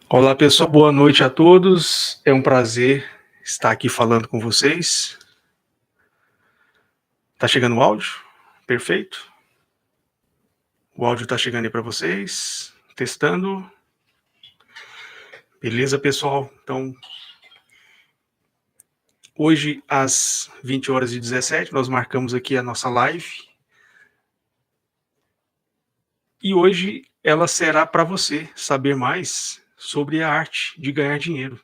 Olá, pessoal, boa noite a todos. É um prazer estar aqui falando com vocês. Tá chegando o áudio? Perfeito. O áudio tá chegando aí para vocês. Testando. Beleza, pessoal? Então, hoje às 20h17, nós marcamos aqui a nossa live. E hoje ela será para você saber mais sobre a arte de ganhar dinheiro,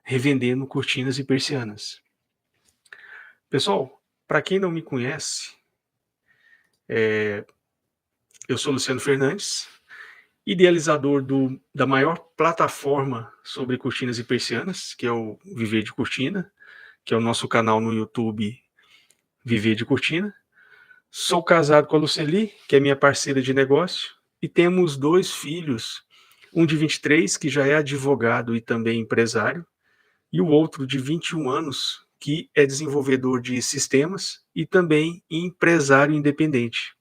revendendo cortinas e persianas. Pessoal, para quem não me conhece, eu sou Luciano Fernandes, idealizador da maior plataforma sobre cortinas e persianas, que é o Viver de Cortina, que é o nosso canal no YouTube Viver de Cortina. Sou casado com a Luceli, que é minha parceira de negócio, e temos 2 filhos, um de 23, que já é advogado e também empresário, e o outro de 21 anos, que é desenvolvedor de sistemas e também empresário independente.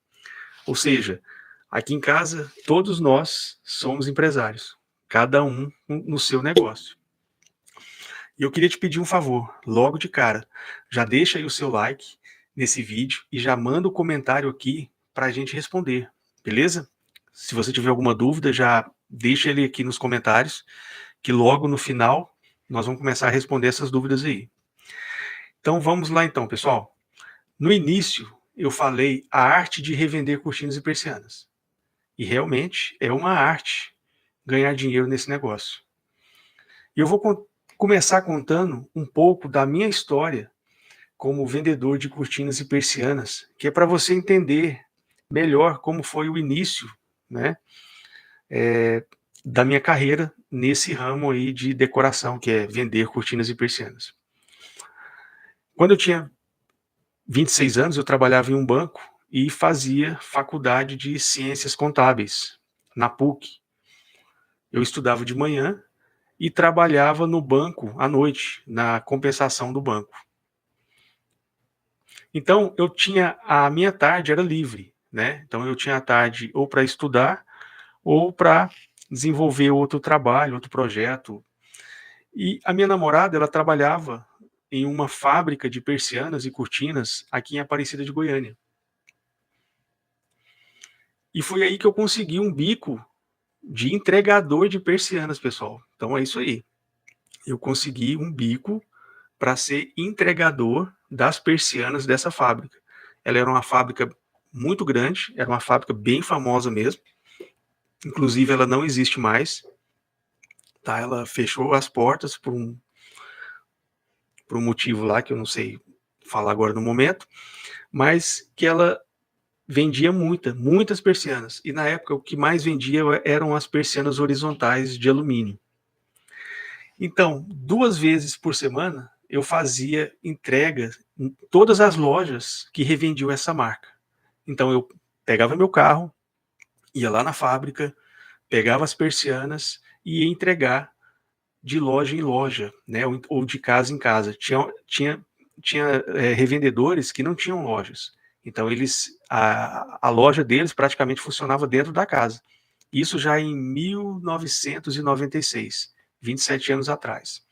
Ou seja, aqui em casa, todos nós somos empresários, cada um no seu negócio. E eu queria te pedir um favor, logo de cara, já deixa aí o seu like nesse vídeo e já manda o comentário aqui para a gente responder, beleza? Se você tiver alguma dúvida, já deixa ele aqui nos comentários, que logo no final nós vamos começar a responder essas dúvidas aí. Então vamos lá então, pessoal. No início, eu falei a arte de revender cortinas e persianas. E realmente é uma arte ganhar dinheiro nesse negócio. E eu vou começar contando um pouco da minha história como vendedor de cortinas e persianas, que é para você entender melhor como foi o início, né, da minha carreira nesse ramo aí de decoração, que é vender cortinas e persianas. Quando eu tinha 26 anos, eu trabalhava em um banco e fazia faculdade de ciências contábeis na PUC. Eu estudava de manhã e trabalhava no banco à noite, na compensação do banco. Então, eu tinha a minha tarde era livre, né? Então, eu tinha a tarde ou para estudar ou para desenvolver outro trabalho, outro projeto. E a minha namorada, ela trabalhava em uma fábrica de persianas e cortinas aqui em Aparecida de Goiânia. E foi aí que eu consegui um bico de entregador de persianas, pessoal. Então é isso aí. Eu consegui um bico para ser entregador das persianas dessa fábrica. Ela era uma fábrica muito grande, era uma fábrica bem famosa mesmo. Inclusive, ela não existe mais. Tá? Ela fechou as portas por um motivo lá que eu não sei falar agora no momento, mas que ela vendia muitas persianas. E na época o que mais vendia eram as persianas horizontais de alumínio. Então, 2 vezes por semana, eu fazia entrega em todas as lojas que revendiam essa marca. Então, eu pegava meu carro, ia lá na fábrica, pegava as persianas e ia entregar de loja em loja, né? Ou de casa em casa. Tinha revendedores que não tinham lojas. Então, a loja deles praticamente funcionava dentro da casa. Isso já em 1996, 27 anos atrás.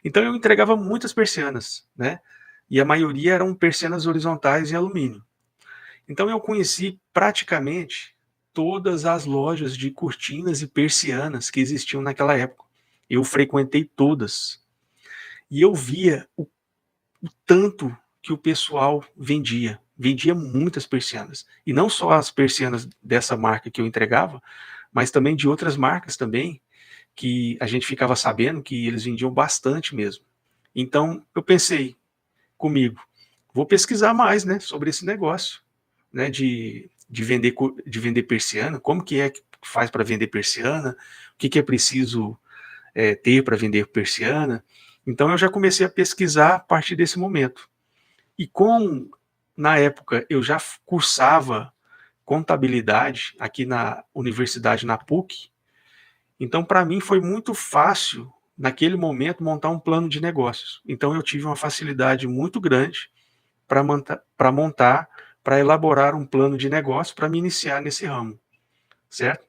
Então eu entregava muitas persianas, né? E a maioria eram persianas horizontais em alumínio. Então eu conheci praticamente todas as lojas de cortinas e persianas que existiam naquela época. Eu frequentei todas. E eu via o tanto que o pessoal vendia. Vendia muitas persianas. E não só as persianas dessa marca que eu entregava, mas também de outras marcas também, que a gente ficava sabendo que eles vendiam bastante mesmo. Então, eu pensei comigo, vou pesquisar mais, né, sobre esse negócio, né, de vender persiana, como que é que faz para vender persiana, o que é preciso ter para vender persiana. Então, eu já comecei a pesquisar a partir desse momento. E na época, eu já cursava contabilidade aqui na universidade, na PUC, então, para mim, foi muito fácil, naquele momento, montar um plano de negócios. Então, eu tive uma facilidade muito grande para elaborar um plano de negócio para me iniciar nesse ramo, certo?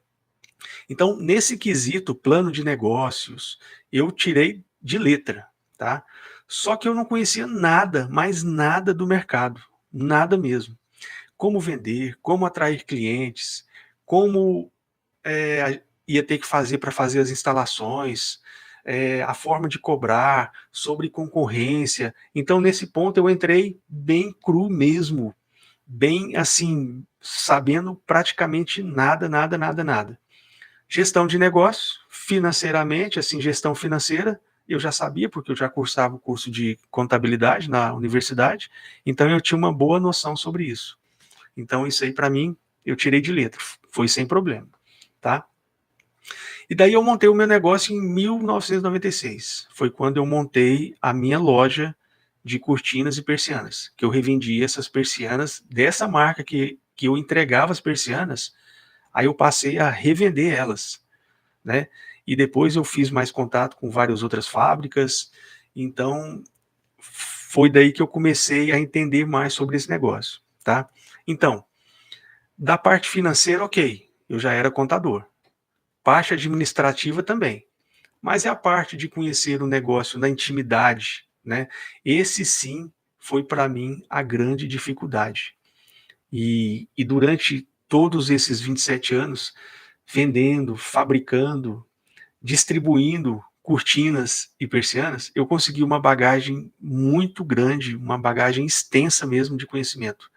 Então, nesse quesito, plano de negócios, eu tirei de letra, tá? Só que eu não conhecia nada, mais nada do mercado, nada mesmo. Como vender, como atrair clientes, como ia ter que fazer para fazer as instalações, a forma de cobrar, sobre concorrência. Então, nesse ponto, eu entrei bem cru mesmo, bem assim, sabendo praticamente nada, nada, nada, nada. Gestão de negócio, financeiramente, assim, gestão financeira, eu já sabia, porque eu já cursava o curso de contabilidade na universidade, então eu tinha uma boa noção sobre isso. Então, isso aí, para mim, eu tirei de letra, foi sem problema, tá? E daí eu montei o meu negócio em 1996. Foi quando eu montei a minha loja de cortinas e persianas, que eu revendia essas persianas dessa marca que eu entregava as persianas, aí eu passei a revender elas, né? E depois eu fiz mais contato com várias outras fábricas, então foi daí que eu comecei a entender mais sobre esse negócio, tá? Então, da parte financeira, ok, eu já era contador. Parte administrativa também. Mas é a parte de conhecer o negócio na intimidade, né? Esse sim foi para mim a grande dificuldade. E durante todos esses 27 anos, vendendo, fabricando, distribuindo cortinas e persianas, eu consegui uma bagagem muito grande, uma bagagem extensa mesmo de conhecimento.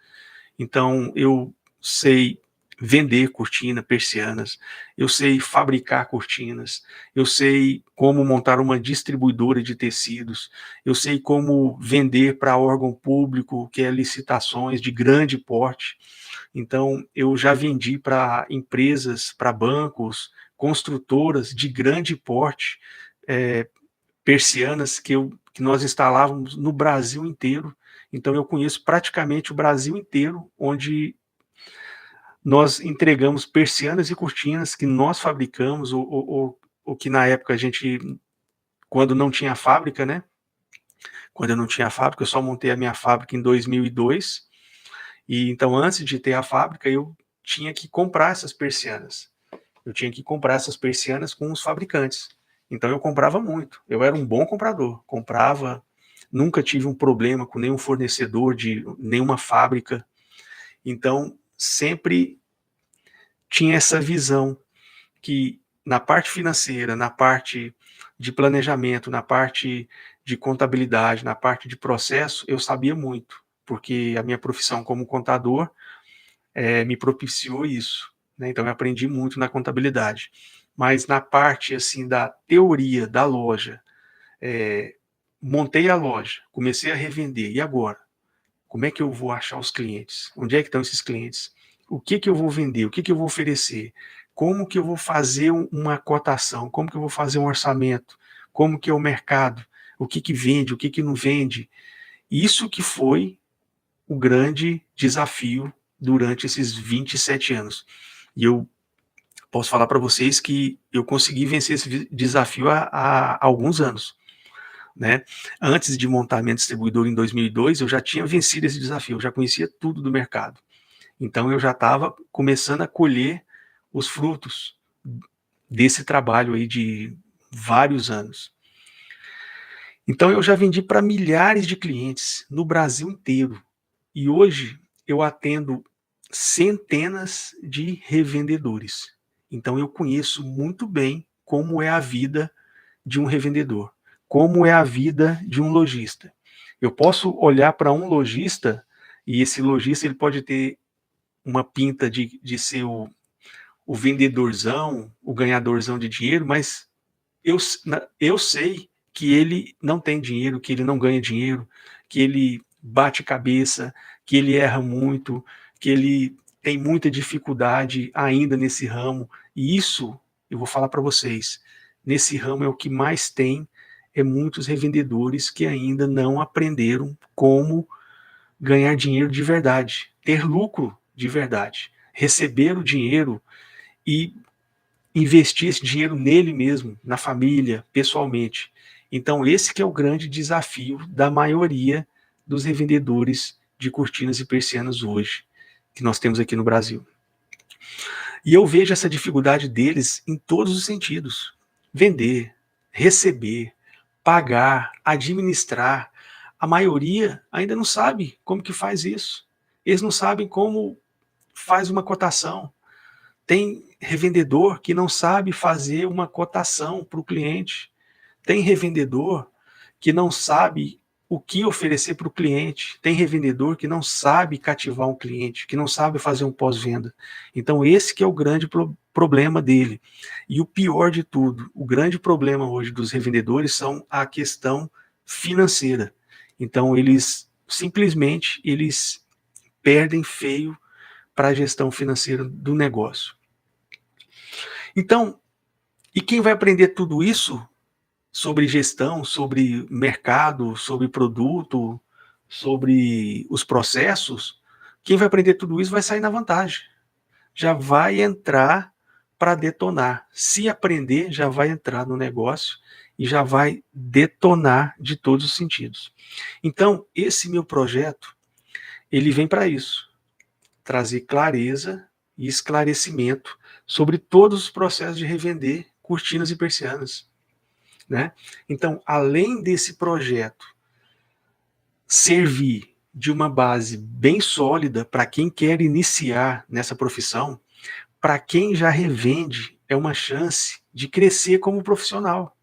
Então, eu sei vender cortina, persianas, eu sei fabricar cortinas, eu sei como montar uma distribuidora de tecidos, eu sei como vender para órgão público, que é licitações de grande porte. Então, eu já vendi para empresas, para bancos, construtoras de grande porte, persianas que nós instalávamos no Brasil inteiro. Então, eu conheço praticamente o Brasil inteiro, onde nós entregamos persianas e cortinas que nós fabricamos, ou que na época a gente, quando não tinha fábrica, né? Quando eu não tinha fábrica, eu só montei a minha fábrica em 2002. E então, antes de ter a fábrica, eu tinha que comprar essas persianas. Eu tinha que comprar essas persianas com os fabricantes. Então, eu comprava muito. Eu era um bom comprador. Comprava, nunca tive um problema com nenhum fornecedor de nenhuma fábrica. Então, sempre tinha essa visão que na parte financeira, na parte de planejamento, na parte de contabilidade, na parte de processo, eu sabia muito, porque a minha profissão como contador me propiciou isso, né? Então eu aprendi muito na contabilidade. Mas na parte assim da teoria da loja, é, montei a loja, comecei a revender, e agora? Como é que eu vou achar os clientes? Onde é que estão esses clientes? O que que eu vou vender? O que que eu vou oferecer? Como que eu vou fazer uma cotação? Como que eu vou fazer um orçamento? Como que é o mercado? O que que vende? O que que não vende? Isso que foi o grande desafio durante esses 27 anos. E eu posso falar para vocês que eu consegui vencer esse desafio há alguns anos, né? Antes de montar a minha distribuidora em 2002, eu já tinha vencido esse desafio, eu já conhecia tudo do mercado. Então eu já estava começando a colher os frutos desse trabalho aí de vários anos. Então eu já vendi para milhares de clientes no Brasil inteiro. E hoje eu atendo centenas de revendedores. Então eu conheço muito bem como é a vida de um revendedor, como é a vida de um lojista. Eu posso olhar para um lojista e esse lojista ele pode ter uma pinta de ser o vendedorzão, o ganhadorzão de dinheiro, mas eu sei que ele não tem dinheiro, que ele não ganha dinheiro, que ele bate cabeça, que ele erra muito, que ele tem muita dificuldade ainda nesse ramo. E isso, eu vou falar para vocês, nesse ramo é o que mais tem, é muitos revendedores que ainda não aprenderam como ganhar dinheiro de verdade, ter lucro de verdade, receber o dinheiro e investir esse dinheiro nele mesmo, na família, pessoalmente. Então, esse que é o grande desafio da maioria dos revendedores de cortinas e persianas hoje, que nós temos aqui no Brasil. E eu vejo essa dificuldade deles em todos os sentidos. Vender, receber, pagar, administrar. A maioria ainda não sabe como que faz isso. Eles não sabem como faz uma cotação. Tem revendedor que não sabe fazer uma cotação para o cliente. Tem revendedor que não sabe o que oferecer para o cliente. Tem revendedor que não sabe cativar um cliente, que não sabe fazer um pós-venda. Então esse que é o grande problema dele. E o pior de tudo, o grande problema hoje dos revendedores são a questão financeira. Então eles simplesmente perdem feio para a gestão financeira do negócio. Então, e quem vai aprender tudo isso sobre gestão, sobre mercado, sobre produto, sobre os processos? Quem vai aprender tudo isso vai sair na vantagem. Já vai entrar para detonar. Se aprender, já vai entrar no negócio e já vai detonar de todos os sentidos. Então, esse meu projeto, ele vem para isso. Trazer clareza e esclarecimento sobre todos os processos de revender cortinas e persianas. Né? Então, além desse projeto servir de uma base bem sólida para quem quer iniciar nessa profissão, para quem já revende, é uma chance de crescer como profissional.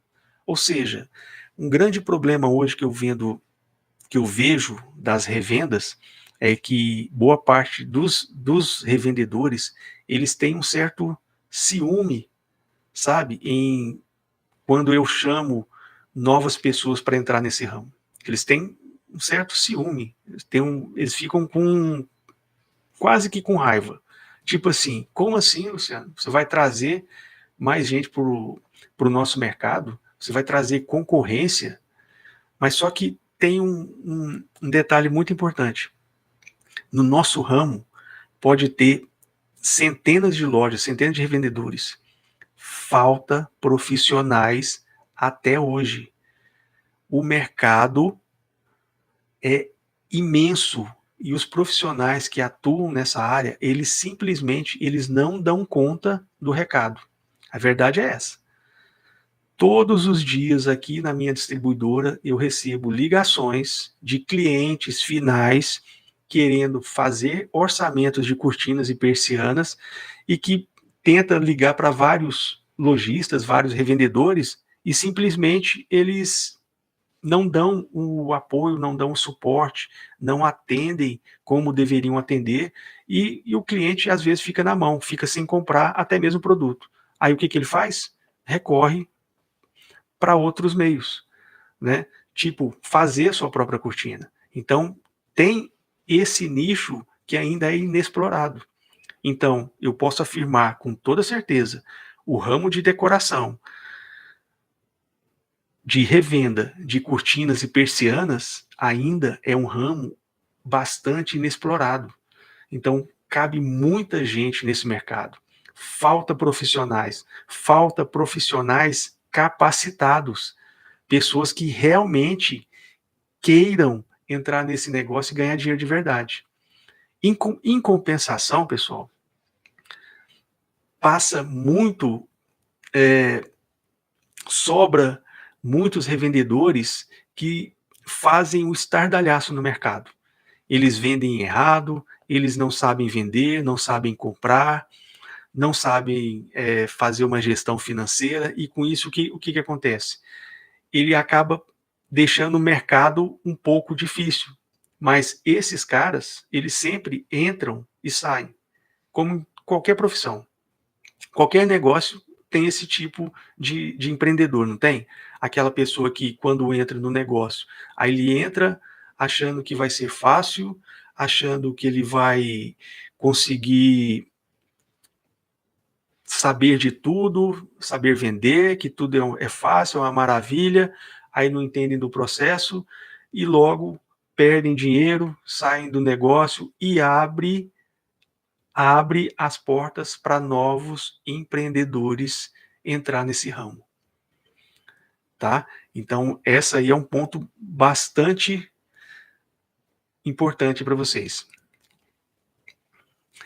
Ou seja, um grande problema hoje que eu vejo das revendas é que boa parte dos revendedores, eles têm um certo ciúme, sabe, quando eu chamo novas pessoas para entrar nesse ramo. Eles têm um certo ciúme, eles ficam quase que com raiva. Tipo assim, como assim, Luciano? Você vai trazer mais gente para o nosso mercado? Você vai trazer concorrência? Mas só que tem um detalhe muito importante. No nosso ramo, pode ter centenas de lojas, centenas de revendedores. Falta profissionais até hoje. O mercado é imenso e os profissionais que atuam nessa área, eles simplesmente não dão conta do recado. A verdade é essa. Todos os dias aqui na minha distribuidora eu recebo ligações de clientes finais querendo fazer orçamentos de cortinas e persianas e que tenta ligar para vários lojistas, vários revendedores e simplesmente eles não dão o apoio, não dão o suporte, não atendem como deveriam atender e o cliente às vezes fica na mão, fica sem comprar até mesmo o produto. Aí o que ele faz? Recorre para outros meios, né? Tipo, fazer a sua própria cortina. Então, tem esse nicho que ainda é inexplorado. Então, eu posso afirmar com toda certeza, o ramo de decoração, de revenda de cortinas e persianas ainda é um ramo bastante inexplorado. Então, cabe muita gente nesse mercado. Falta profissionais capacitados, pessoas que realmente queiram entrar nesse negócio e ganhar dinheiro de verdade. Em compensação, pessoal, passa muito, sobra muitos revendedores que fazem o estardalhaço no mercado. Eles vendem errado, eles não sabem vender, não sabem comprar, não sabem fazer uma gestão financeira, e com isso o que acontece? Ele acaba deixando o mercado um pouco difícil. Mas esses caras, eles sempre entram e saem, como qualquer profissão. Qualquer negócio tem esse tipo de empreendedor, não tem? Aquela pessoa que, quando entra no negócio, aí ele entra achando que vai ser fácil, achando que ele vai conseguir saber de tudo, saber vender, que tudo é fácil, é uma maravilha, aí não entendem do processo e logo perdem dinheiro, saem do negócio e abre as portas para novos empreendedores entrar nesse ramo, tá? Então, essa aí é um ponto bastante importante para vocês.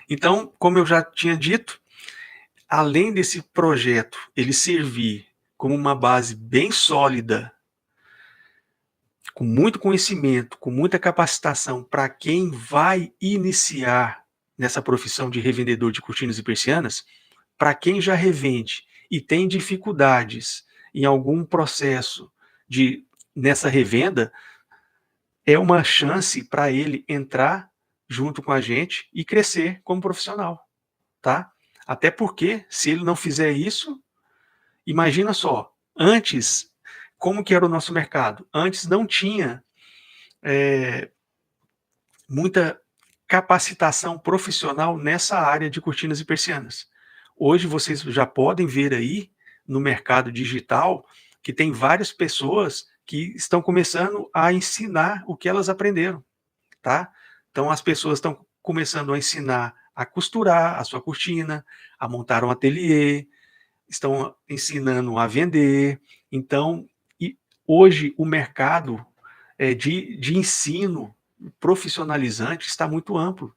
Então, como eu já tinha dito, além desse projeto ele servir como uma base bem sólida, com muito conhecimento, com muita capacitação para quem vai iniciar nessa profissão de revendedor de cortinas e persianas, para quem já revende e tem dificuldades em algum processo de nessa revenda, é uma chance para ele entrar junto com a gente e crescer como profissional, tá? Até porque, se ele não fizer isso, imagina só, antes, como que era o nosso mercado? Antes não tinha muita capacitação profissional nessa área de cortinas e persianas. Hoje vocês já podem ver aí no mercado digital que tem várias pessoas que estão começando a ensinar o que elas aprenderam, tá? Então as pessoas estão começando a ensinar a costurar a sua cortina, a montar um ateliê, estão ensinando a vender. Então, hoje o mercado de ensino profissionalizante está muito amplo.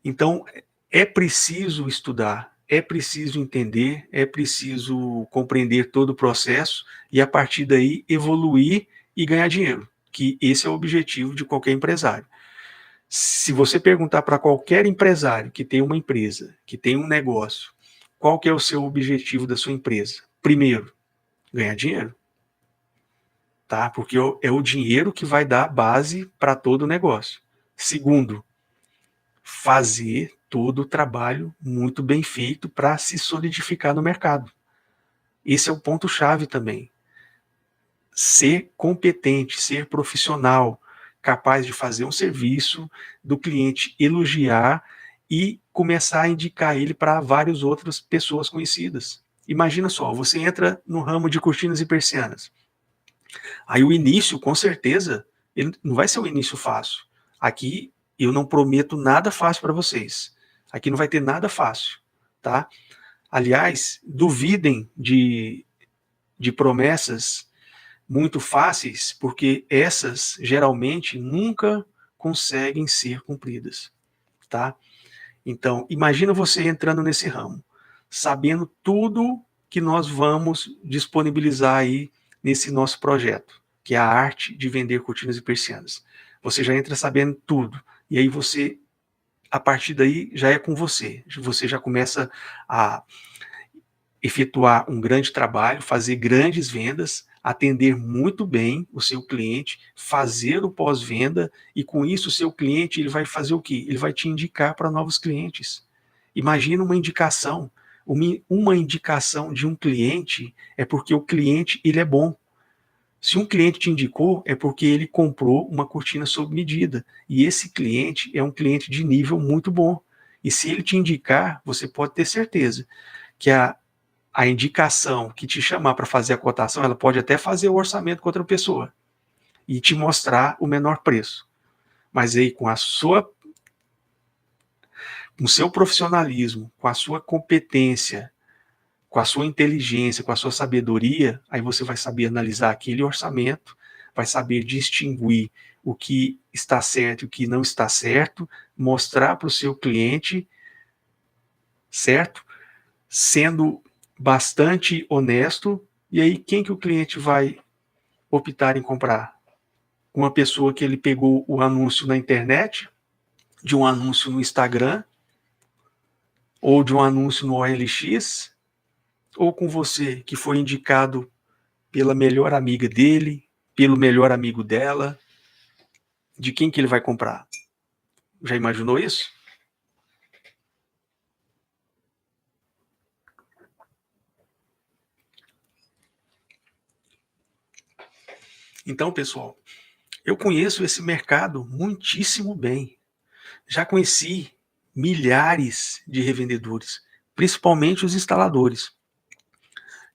Então, é preciso estudar, é preciso entender, é preciso compreender todo o processo e, a partir daí, evoluir e ganhar dinheiro, que esse é o objetivo de qualquer empresário. Se você perguntar para qualquer empresário que tem uma empresa, que tem um negócio, qual que é o seu objetivo da sua empresa? Primeiro, ganhar dinheiro, tá? Porque é o dinheiro que vai dar base para todo o negócio. Segundo, fazer todo o trabalho muito bem feito para se solidificar no mercado. Esse é o ponto-chave também. Ser competente, ser profissional, capaz de fazer um serviço, do cliente elogiar e começar a indicar ele para várias outras pessoas conhecidas. Imagina só, você entra no ramo de cortinas e persianas. Aí o início, com certeza, ele não vai ser um início fácil. Aqui eu não prometo nada fácil para vocês. Aqui não vai ter nada fácil, tá? Aliás, duvidem de promessas muito fáceis, porque essas geralmente nunca conseguem ser cumpridas, tá? Então, imagina você entrando nesse ramo, sabendo tudo que nós vamos disponibilizar aí nesse nosso projeto, que é a arte de vender cortinas e persianas. Você já entra sabendo tudo, e aí você, a partir daí, já é com você. Você já começa a efetuar um grande trabalho, fazer grandes vendas, atender muito bem o seu cliente, fazer o pós-venda, e com isso o seu cliente ele vai fazer o quê? Ele vai te indicar para novos clientes. Imagina uma indicação. Uma indicação de um cliente é porque o cliente ele é bom. Se um cliente te indicou, é porque ele comprou uma cortina sob medida. E esse cliente é um cliente de nível muito bom. E se ele te indicar, você pode ter certeza que a indicação que te chamar para fazer a cotação, ela pode até fazer o orçamento com outra pessoa e te mostrar o menor preço. Mas aí com com o seu profissionalismo, com a sua competência, com a sua inteligência, com a sua sabedoria, aí você vai saber analisar aquele orçamento, vai saber distinguir o que está certo e o que não está certo, mostrar para o seu cliente, certo? Sendo bastante honesto, e aí quem que o cliente vai optar em comprar? Uma pessoa que ele pegou o anúncio na internet, de um anúncio no Instagram, ou de um anúncio no OLX, ou com você que foi indicado pela melhor amiga dele, pelo melhor amigo dela, de quem que ele vai comprar? Já imaginou isso? Então, pessoal, eu conheço esse mercado muitíssimo bem. Já conheci milhares de revendedores, principalmente os instaladores,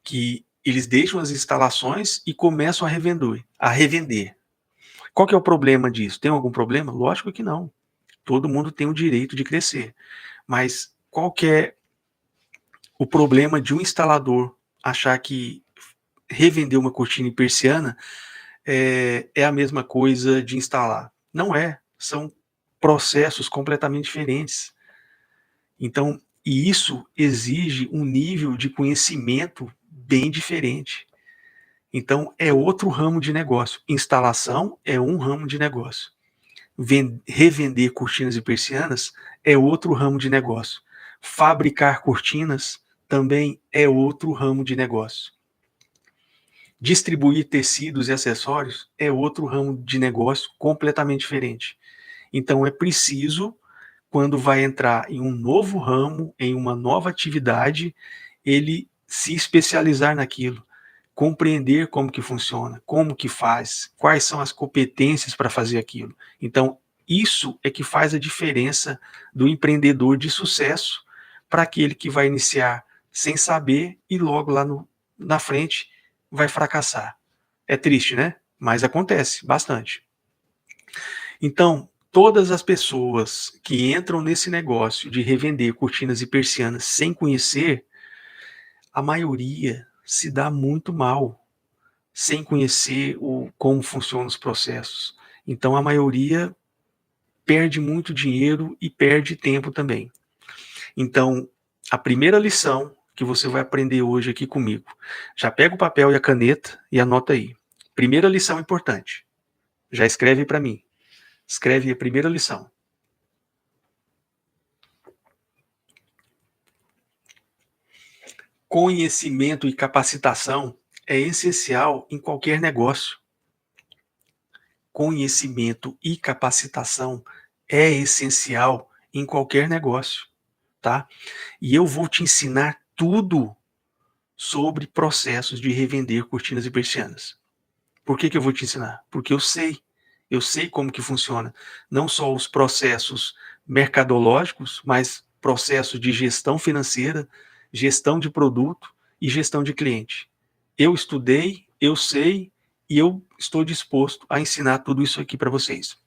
que eles deixam as instalações e começam a revender. Qual que é o problema disso? Tem algum problema? Lógico que não. Todo mundo tem o direito de crescer. Mas qual que é o problema de um instalador achar que revender uma cortina e persiana é a mesma coisa de instalar? Não é. São processos completamente diferentes. Então, E isso exige um nível de conhecimento bem diferente. Então, é outro ramo de negócio. Instalação é um ramo de negócio. Revender cortinas e persianas é outro ramo de negócio. Fabricar cortinas também é outro ramo de negócio. Distribuir tecidos e acessórios é outro ramo de negócio completamente diferente. Então, é preciso, quando vai entrar em um novo ramo, em uma nova atividade, ele se especializar naquilo, compreender como que funciona, como que faz, quais são as competências para fazer aquilo. Então, isso é que faz a diferença do empreendedor de sucesso para aquele que vai iniciar sem saber e logo lá na frente vai fracassar. É triste, né? Mas acontece bastante. Então, todas as pessoas que entram nesse negócio de revender cortinas e persianas sem conhecer, a maioria se dá muito mal sem conhecer como funcionam os processos. Então, a maioria perde muito dinheiro e perde tempo também. Então, a primeira lição que você vai aprender hoje aqui comigo, já pega o papel e a caneta e anota aí. Primeira lição importante. Já escreve para mim. Escreve a primeira lição. Conhecimento e capacitação é essencial em qualquer negócio. Conhecimento e capacitação é essencial em qualquer negócio, tá? E eu vou te ensinar tudo sobre processos de revender cortinas e persianas. Por que eu vou te ensinar? Porque eu sei como que funciona, não só os processos mercadológicos, mas processos de gestão financeira, gestão de produto e gestão de cliente. Eu estudei, eu sei e eu estou disposto a ensinar tudo isso aqui para vocês.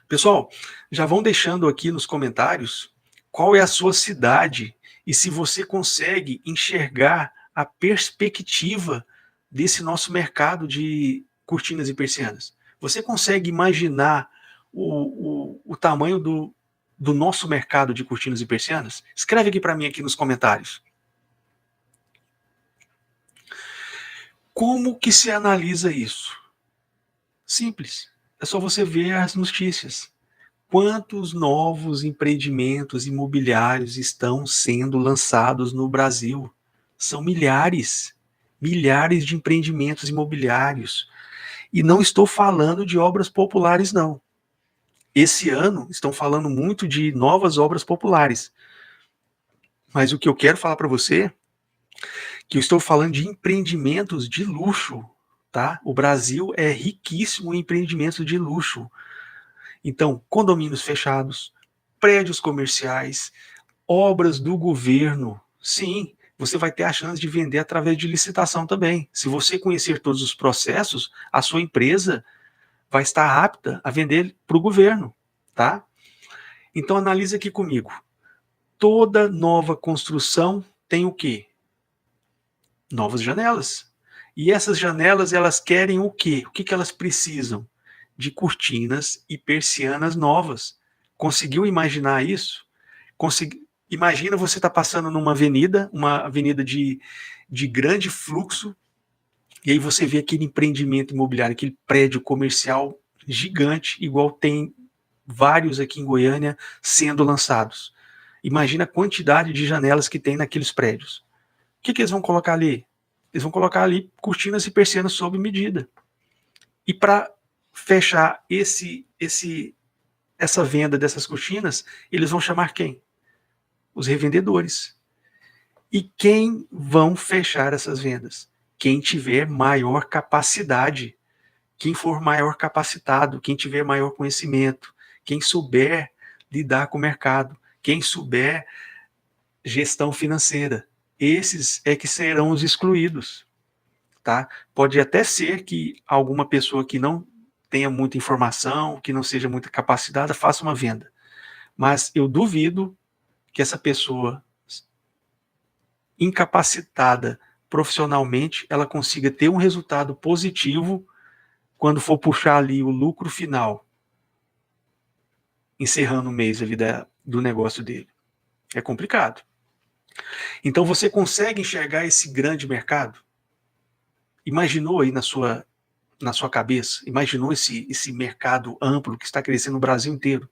Pessoal, já vão deixando aqui nos comentários qual é a sua cidade e se você consegue enxergar a perspectiva desse nosso mercado de cortinas e persianas. Você consegue imaginar o tamanho do nosso mercado de cortinas e persianas? Escreve aqui para mim aqui nos comentários. Como que se analisa isso? Simples. É só você ver as notícias. Quantos novos empreendimentos imobiliários estão sendo lançados no Brasil? São milhares, milhares de empreendimentos imobiliários. E não estou falando de obras populares, não. Esse ano estão falando muito de novas obras populares. Mas o que eu quero falar para você é que eu estou falando de empreendimentos de luxo, tá? O Brasil é riquíssimo em empreendimentos de luxo. Então, condomínios fechados, prédios comerciais, obras do governo. Sim, você vai ter a chance de vender através de licitação também. Se você conhecer todos os processos, a sua empresa vai estar apta a vender para o governo, tá? Então analise aqui comigo. Toda nova construção tem o quê? Novas janelas. E essas janelas, elas querem o quê? O que elas precisam? De cortinas e persianas novas. Conseguiu imaginar isso? Imagina você estar passando numa avenida, uma avenida de grande fluxo, e aí você vê aquele empreendimento imobiliário, aquele prédio comercial gigante, igual tem vários aqui em Goiânia sendo lançados. Imagina a quantidade de janelas que tem naqueles prédios. O que eles vão colocar ali? Eles vão colocar ali cortinas e persianas sob medida. E para fechar essa venda dessas cortinas, eles vão chamar quem? Os revendedores. E quem vão fechar essas vendas? Quem tiver maior capacidade, quem for maior capacitado, quem tiver maior conhecimento, quem souber lidar com o mercado, quem souber gestão financeira. Esses é que serão os excluídos. Tá? Pode até ser que alguma pessoa que não tenha muita informação, que não seja muito capacitada, faça uma venda. Mas eu duvido que essa pessoa incapacitada profissionalmente, ela consiga ter um resultado positivo quando for puxar ali o lucro final, encerrando o mês ali do negócio dele. É complicado. Então você consegue enxergar esse grande mercado? Imaginou aí na sua cabeça? Imaginou esse mercado amplo que está crescendo no Brasil inteiro?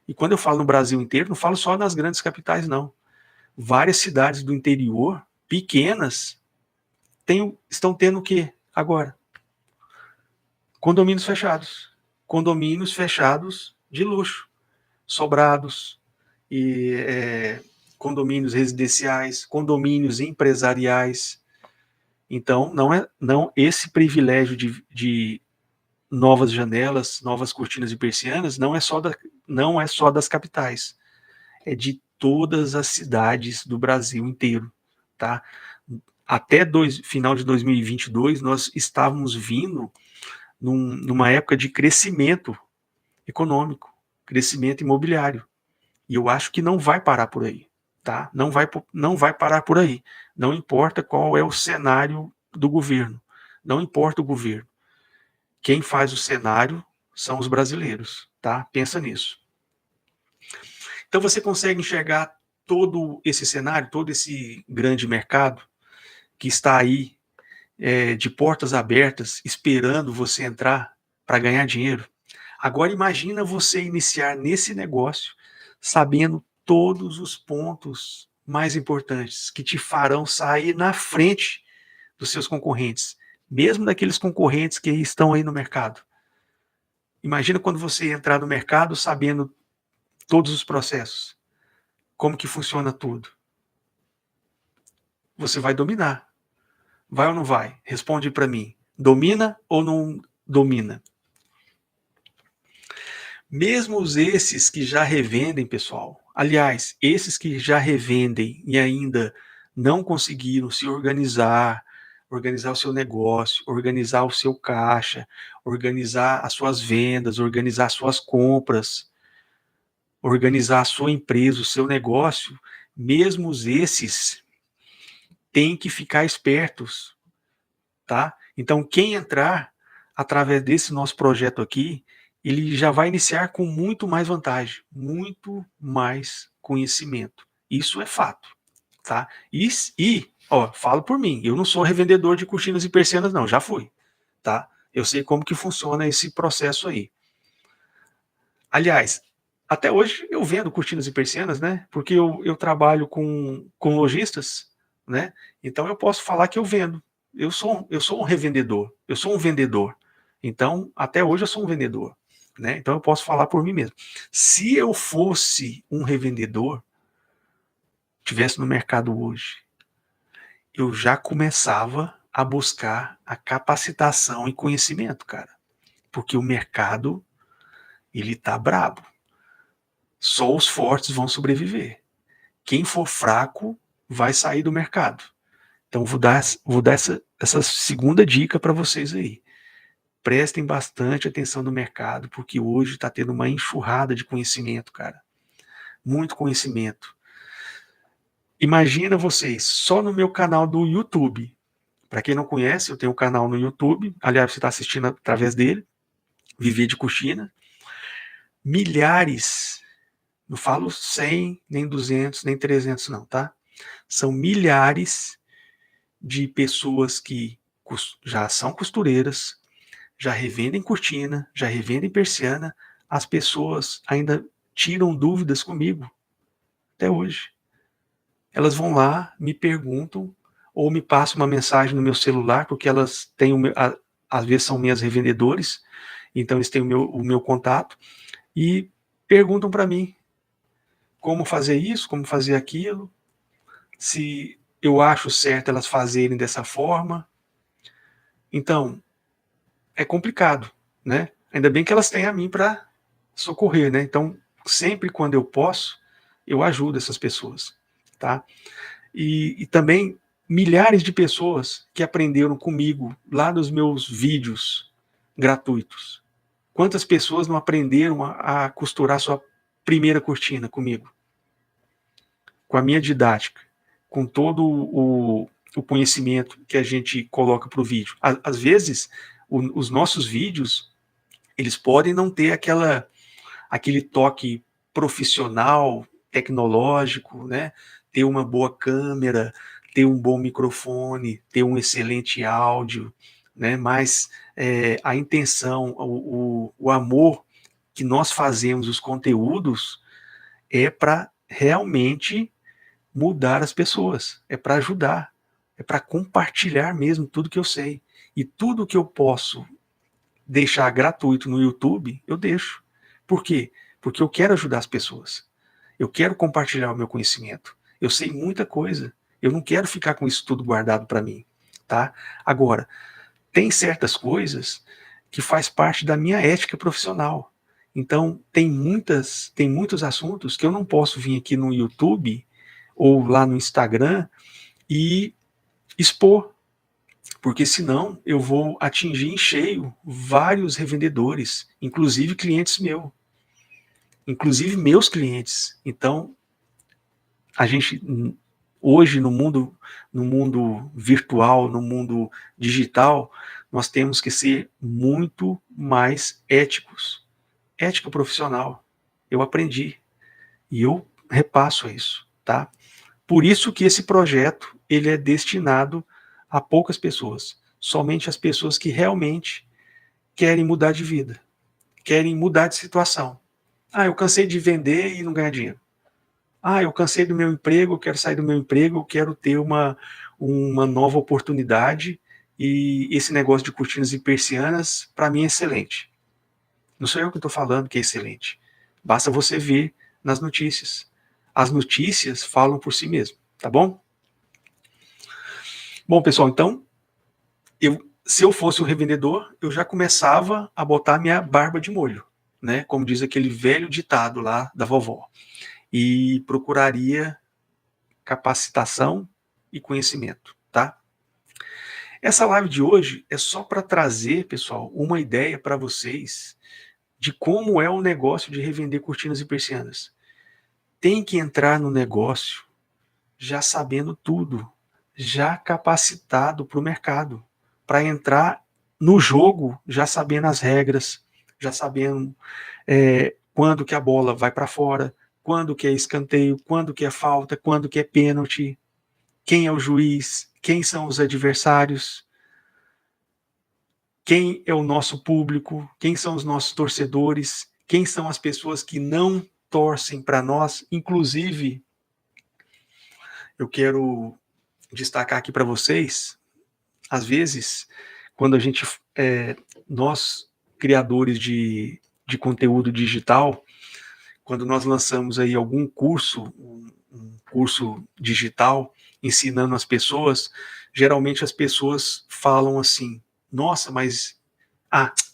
E quando eu falo no Brasil inteiro, não falo só nas grandes capitais, não. Várias cidades do interior, pequenas, estão tendo o quê agora? Condomínios fechados. Condomínios fechados de luxo. Sobrados, e condomínios residenciais, condomínios empresariais. Então, não esse privilégio de novas janelas, novas cortinas e persianas, não é só das capitais, é de todas as cidades do Brasil inteiro, tá? Até final de 2022, nós estávamos vindo numa época de crescimento econômico, crescimento imobiliário. E eu acho que não vai parar por aí, tá? Não vai parar por aí. Não importa qual é o cenário do governo. Não importa o governo. Quem faz o cenário são os brasileiros, tá? Pensa nisso. Então você consegue enxergar todo esse cenário, todo esse grande mercado que está aí de portas abertas, esperando você entrar para ganhar dinheiro. Agora imagina você iniciar nesse negócio sabendo todos os pontos mais importantes que te farão sair na frente dos seus concorrentes, mesmo daqueles concorrentes que estão aí no mercado. Imagina quando você entrar no mercado sabendo todos os processos, como que funciona tudo. Você vai dominar. Vai ou não vai? Responde para mim. Domina ou não domina? Mesmo esses que já revendem, pessoal, aliás, esses que já revendem e ainda não conseguiram se organizar o seu negócio, organizar o seu caixa, organizar as suas vendas, organizar as suas compras, organizar a sua empresa, o seu negócio, mesmo esses têm que ficar espertos, tá? Então, quem entrar através desse nosso projeto aqui, ele já vai iniciar com muito mais vantagem, muito mais conhecimento. Isso é fato, tá? Ó, falo por mim, eu não sou revendedor de cortinas e persianas, não, já fui, tá? Eu sei como que funciona esse processo aí. Aliás, até hoje eu vendo cortinas e persianas, né? Porque eu trabalho com lojistas, né? Então eu posso falar que eu vendo. Eu sou um revendedor, eu sou um vendedor. Então, até hoje eu sou um vendedor, né? Então eu posso falar por mim mesmo. Se eu fosse um revendedor, tivesse no mercado hoje, eu já começava a buscar a capacitação e conhecimento, cara. Porque o mercado, ele tá brabo. Só os fortes vão sobreviver. Quem for fraco vai sair do mercado. Então vou dar essa segunda dica para vocês aí. Prestem bastante atenção no mercado, porque hoje está tendo uma enxurrada de conhecimento, cara. Muito conhecimento. Imagina vocês, só no meu canal do YouTube. Para quem não conhece, eu tenho um canal no YouTube. Aliás, você está assistindo através dele. Viver de Coxina. Milhares, não falo 100, nem 200, nem 300 não, tá? São milhares de pessoas que já são costureiras, já revendem cortina, já revendem persiana. As pessoas ainda tiram dúvidas comigo até hoje. Elas vão lá, me perguntam ou me passam uma mensagem no meu celular, porque elas têm às vezes são minhas revendedores, então eles têm o meu contato e perguntam para mim como fazer isso, como fazer aquilo, se eu acho certo elas fazerem dessa forma. Então, é complicado, né? Ainda bem que elas têm a mim para socorrer, né? Então, sempre quando eu posso, eu ajudo essas pessoas, tá? E também milhares de pessoas que aprenderam comigo lá nos meus vídeos gratuitos. Quantas pessoas não aprenderam a costurar sua primeira cortina comigo? Com a minha didática, com todo o conhecimento que a gente coloca para o vídeo. Às vezes, os nossos vídeos, eles podem não ter aquele toque profissional, tecnológico, né? Ter uma boa câmera, ter um bom microfone, ter um excelente áudio, né? Mas a intenção, o amor que nós fazemos os conteúdos é para realmente mudar as pessoas, é para ajudar, é para compartilhar mesmo tudo que eu sei. E tudo que eu posso deixar gratuito no YouTube, eu deixo. Por quê? Porque eu quero ajudar as pessoas. Eu quero compartilhar o meu conhecimento. Eu sei muita coisa. Eu não quero ficar com isso tudo guardado para mim, tá? Agora, tem certas coisas que faz parte da minha ética profissional. Então, tem muitos assuntos que eu não posso vir aqui no YouTube ou lá no Instagram e expor, porque senão eu vou atingir em cheio vários revendedores, inclusive clientes meus, inclusive meus clientes. Então, a gente hoje no mundo virtual, no mundo digital, nós temos que ser muito mais éticos. Ética profissional. Eu aprendi e eu repasso isso, tá? Por isso que esse projeto ele é destinado a poucas pessoas, somente as pessoas que realmente querem mudar de vida, querem mudar de situação. Ah, eu cansei de vender e não ganhar dinheiro. Ah, eu cansei do meu emprego, eu quero sair do meu emprego, eu quero ter uma nova oportunidade e esse negócio de cortinas e persianas, para mim, é excelente. Não sou eu que estou falando que é excelente. Basta você ver nas notícias. As notícias falam por si mesmo, tá bom? Bom, pessoal, então, se eu fosse um revendedor, eu já começava a botar minha barba de molho, né? Como diz aquele velho ditado lá da vovó. E procuraria capacitação e conhecimento, tá? Essa live de hoje é só para trazer, pessoal, uma ideia para vocês de como é o negócio de revender cortinas e persianas. Tem que entrar no negócio já sabendo tudo, já capacitado para o mercado, para entrar no jogo já sabendo as regras, já sabendo quando que a bola vai para fora, quando que é escanteio, quando que é falta, quando que é pênalti, quem é o juiz, quem são os adversários, quem é o nosso público, quem são os nossos torcedores, quem são as pessoas que não torcem para nós. Inclusive, eu quero destacar aqui para vocês, às vezes, quando a gente, nós, criadores de conteúdo digital, quando nós lançamos aí algum curso, um curso digital, ensinando as pessoas, geralmente as pessoas falam assim, nossa, mas,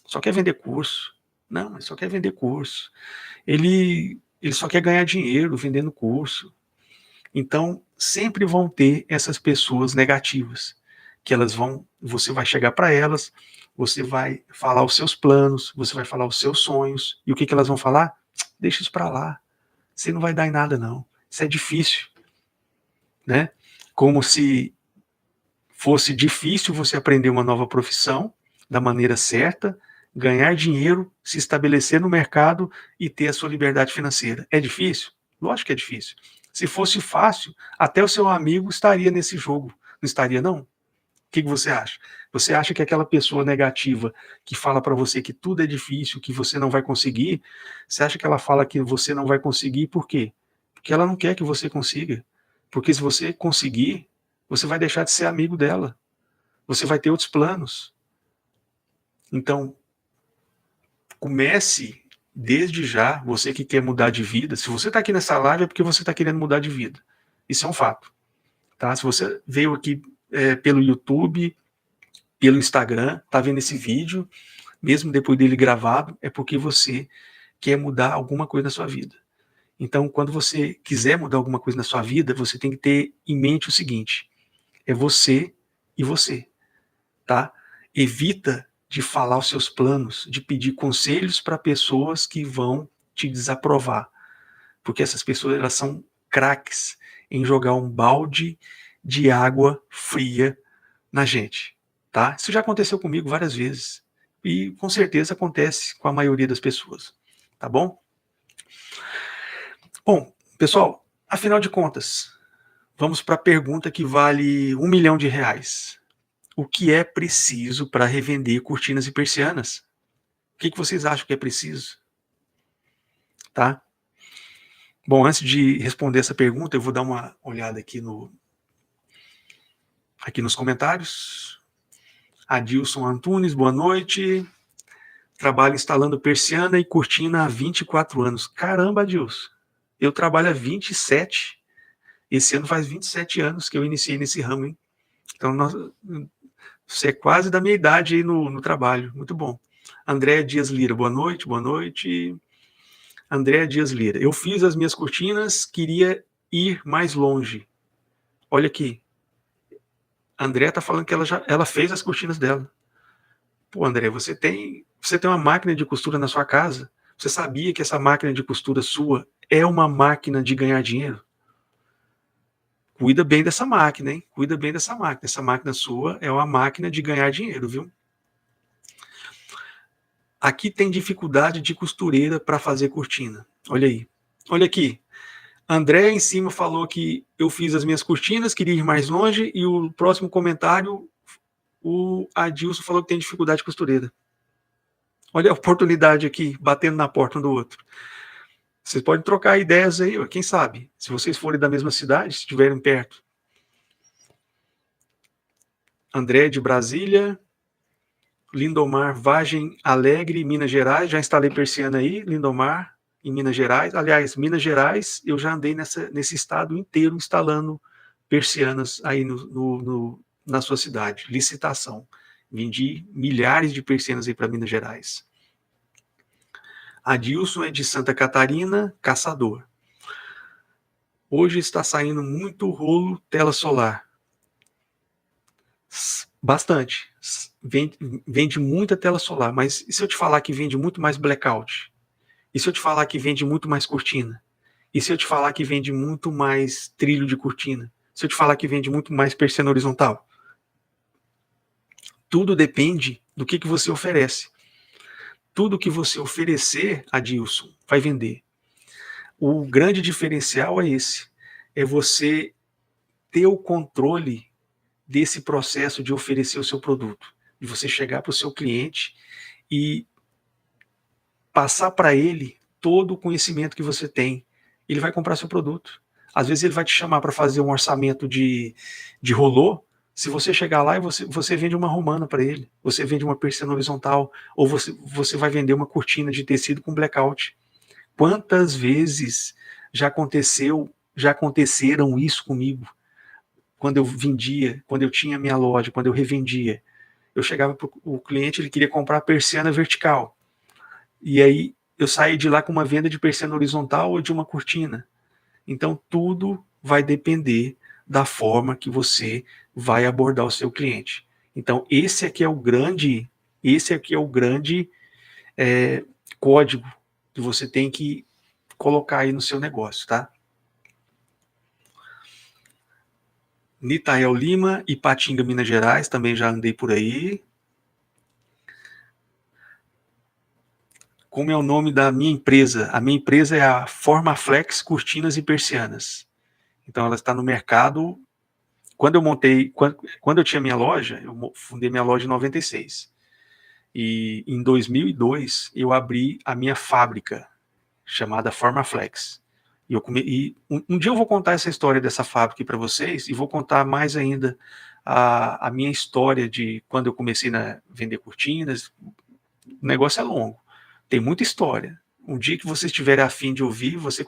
só quer vender curso. Não, ele só quer vender curso. Ele só quer ganhar dinheiro vendendo curso. Então, sempre vão ter essas pessoas negativas, que você vai chegar para elas, você vai falar os seus planos, você vai falar os seus sonhos, e o que elas vão falar? Deixa isso para lá, você não vai dar em nada não, isso é difícil, né? Como se fosse difícil você aprender uma nova profissão da maneira certa, ganhar dinheiro, se estabelecer no mercado e ter a sua liberdade financeira. É difícil? Lógico que é difícil. Se fosse fácil, até o seu amigo estaria nesse jogo. Não estaria, não? O que você acha? Você acha que aquela pessoa negativa que fala para você que tudo é difícil, que você não vai conseguir, você acha que ela fala que você não vai conseguir por quê? Porque ela não quer que você consiga. Porque se você conseguir, você vai deixar de ser amigo dela. Você vai ter outros planos. Então, comece desde já, você que quer mudar de vida. Se você está aqui nessa live é porque você está querendo mudar de vida. Isso é um fato. Tá? Se você veio aqui pelo YouTube, pelo Instagram, está vendo esse vídeo, mesmo depois dele gravado, é porque você quer mudar alguma coisa na sua vida. Então, quando você quiser mudar alguma coisa na sua vida, você tem que ter em mente o seguinte: é você e você, tá? Evita de falar os seus planos, de pedir conselhos para pessoas que vão te desaprovar, porque essas pessoas elas são craques em jogar um balde de água fria na gente, tá? Isso já aconteceu comigo várias vezes e com certeza acontece com a maioria das pessoas, tá bom? Bom, Pessoal, afinal de contas, vamos para a pergunta que vale R$1 milhão. O que é preciso para revender cortinas e persianas? O que vocês acham que é preciso? Tá? Bom, antes de responder essa pergunta, eu vou dar uma olhada aqui nos comentários. Adilson Antunes, boa noite. Trabalho instalando persiana e cortina há 24 anos. Caramba, Adilson. Eu trabalho há 27. Esse ano faz 27 anos que eu iniciei nesse ramo, hein? Então, você é quase da minha idade aí no trabalho. Muito bom. Andréa Dias Lira, boa noite, boa noite. Andréa Dias Lira, eu fiz as minhas cortinas, queria ir mais longe. Olha aqui. A Andréa está falando que ela fez as cortinas dela. Pô, André, você tem uma máquina de costura na sua casa? Você sabia que essa máquina de costura sua é uma máquina de ganhar dinheiro? Cuida bem dessa máquina, hein? Cuida bem dessa máquina. Essa máquina sua é uma máquina de ganhar dinheiro, viu? Aqui tem dificuldade de costureira para fazer cortina. Olha aí. Olha aqui. André em cima falou que eu fiz as minhas cortinas, queria ir mais longe, e o próximo comentário, o Adilson falou que tem dificuldade de costureira. Olha a oportunidade aqui, batendo na porta um do outro. Vocês podem trocar ideias aí, quem sabe? Se vocês forem da mesma cidade, se estiverem perto. André de Brasília. Lindomar Vagem Alegre, Minas Gerais. Já instalei persiana aí, Lindomar, em Minas Gerais. Aliás, Minas Gerais, eu já andei nesse estado inteiro instalando persianas aí na sua cidade. Licitação. Vendi milhares de persianas aí para Minas Gerais. Adilson é de Santa Catarina, caçador. Hoje está saindo muito rolo tela solar. Bastante. Vende muita tela solar, mas e se eu te falar que vende muito mais blackout? E se eu te falar que vende muito mais cortina? E se eu te falar que vende muito mais trilho de cortina? Se eu te falar que vende muito mais persiana horizontal? Tudo depende do que você oferece. Tudo que você oferecer, Adilson, vai vender. O grande diferencial é esse. É você ter o controle desse processo de oferecer o seu produto. De você chegar para o seu cliente e passar para ele todo o conhecimento que você tem. Ele vai comprar seu produto. Às vezes ele vai te chamar para fazer um orçamento de rolô. Se você chegar lá e você vende uma romana para ele, você vende uma persiana horizontal, ou você vai vender uma cortina de tecido com blackout. Quantas vezes já aconteceram isso comigo? Quando eu vendia, quando eu tinha minha loja, quando eu revendia, eu chegava para o cliente, ele queria comprar a persiana vertical. E aí eu saí de lá com uma venda de persiana horizontal ou de uma cortina. Então tudo vai depender da forma que você vai abordar o seu cliente. Então esse aqui é o grande código que você tem que colocar aí no seu negócio, tá? Nitael Lima, Ipatinga, Minas Gerais, também já andei por aí. Como é o nome da minha empresa? A minha empresa é a Formaflex Cortinas e Persianas. Então ela está no mercado. Quando eu tinha minha loja, eu fundei minha loja em 96. E em 2002 eu abri a minha fábrica, chamada Formaflex. E um dia eu vou contar essa história dessa fábrica para vocês, e vou contar mais ainda a minha história de quando eu comecei a vender cortinas. O negócio é longo, tem muita história. Um dia que vocês estiverem a fim de ouvir, você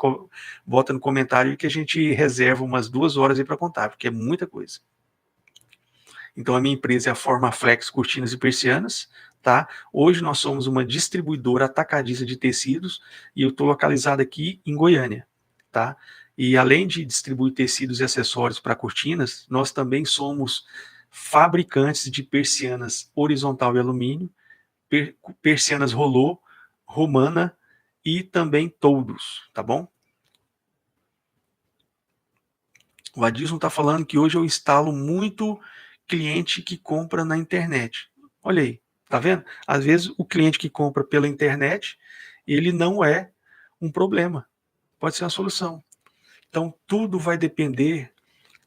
bota no comentário que a gente reserva umas 2 horas aí para contar, porque é muita coisa. Então a minha empresa é a Formaflex Cortinas e Persianas, tá? Hoje nós somos uma distribuidora atacadista de tecidos e eu estou localizado aqui em Goiânia, tá? E além de distribuir tecidos e acessórios para cortinas, nós também somos fabricantes de persianas horizontal e alumínio, persianas rolô, romana e também toldos, tá bom? O Adilson está falando que hoje eu instalo muito cliente que compra na internet. Olha aí, tá vendo? Às vezes o cliente que compra pela internet, ele não é um problema. Pode ser uma solução. Então, tudo vai depender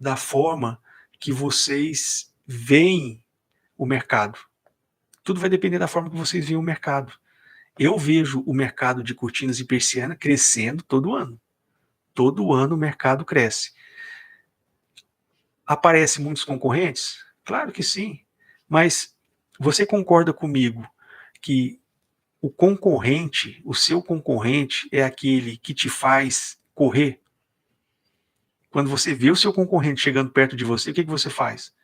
da forma que vocês veem o mercado. Tudo vai depender da forma que vocês veem o mercado. Eu vejo o mercado de cortinas e persiana crescendo todo ano. Todo ano o mercado cresce. Aparecem muitos concorrentes? Claro que sim. Mas você concorda comigo que o concorrente, o seu concorrente, é aquele que te faz correr? Quando você vê o seu concorrente chegando perto de você, o que você faz?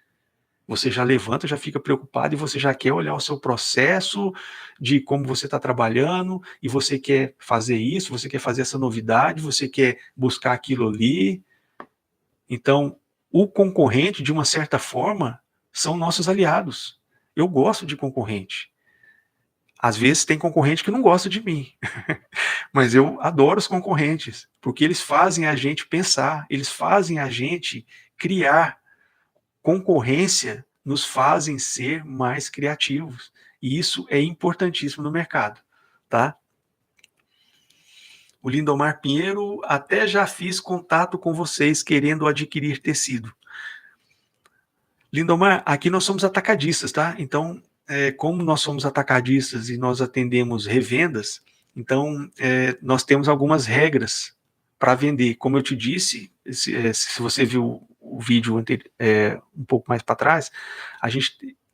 Você já levanta, já fica preocupado e você já quer olhar o seu processo de como você está trabalhando e você quer fazer isso, você quer fazer essa novidade, você quer buscar aquilo ali. Então, o concorrente, de uma certa forma, são nossos aliados. Eu gosto de concorrente. Às vezes tem concorrente que não gosta de mim, mas eu adoro os concorrentes, porque eles fazem a gente pensar, eles fazem a gente criar. Concorrência nos fazem ser mais criativos. E isso é importantíssimo no mercado, tá? O Lindomar Pinheiro, até já fiz contato com vocês querendo adquirir tecido. Lindomar, aqui nós somos atacadistas, tá? Então, como nós somos atacadistas e nós atendemos revendas, então nós temos algumas regras para vender. Como eu te disse, se você viu o vídeo um pouco mais para trás,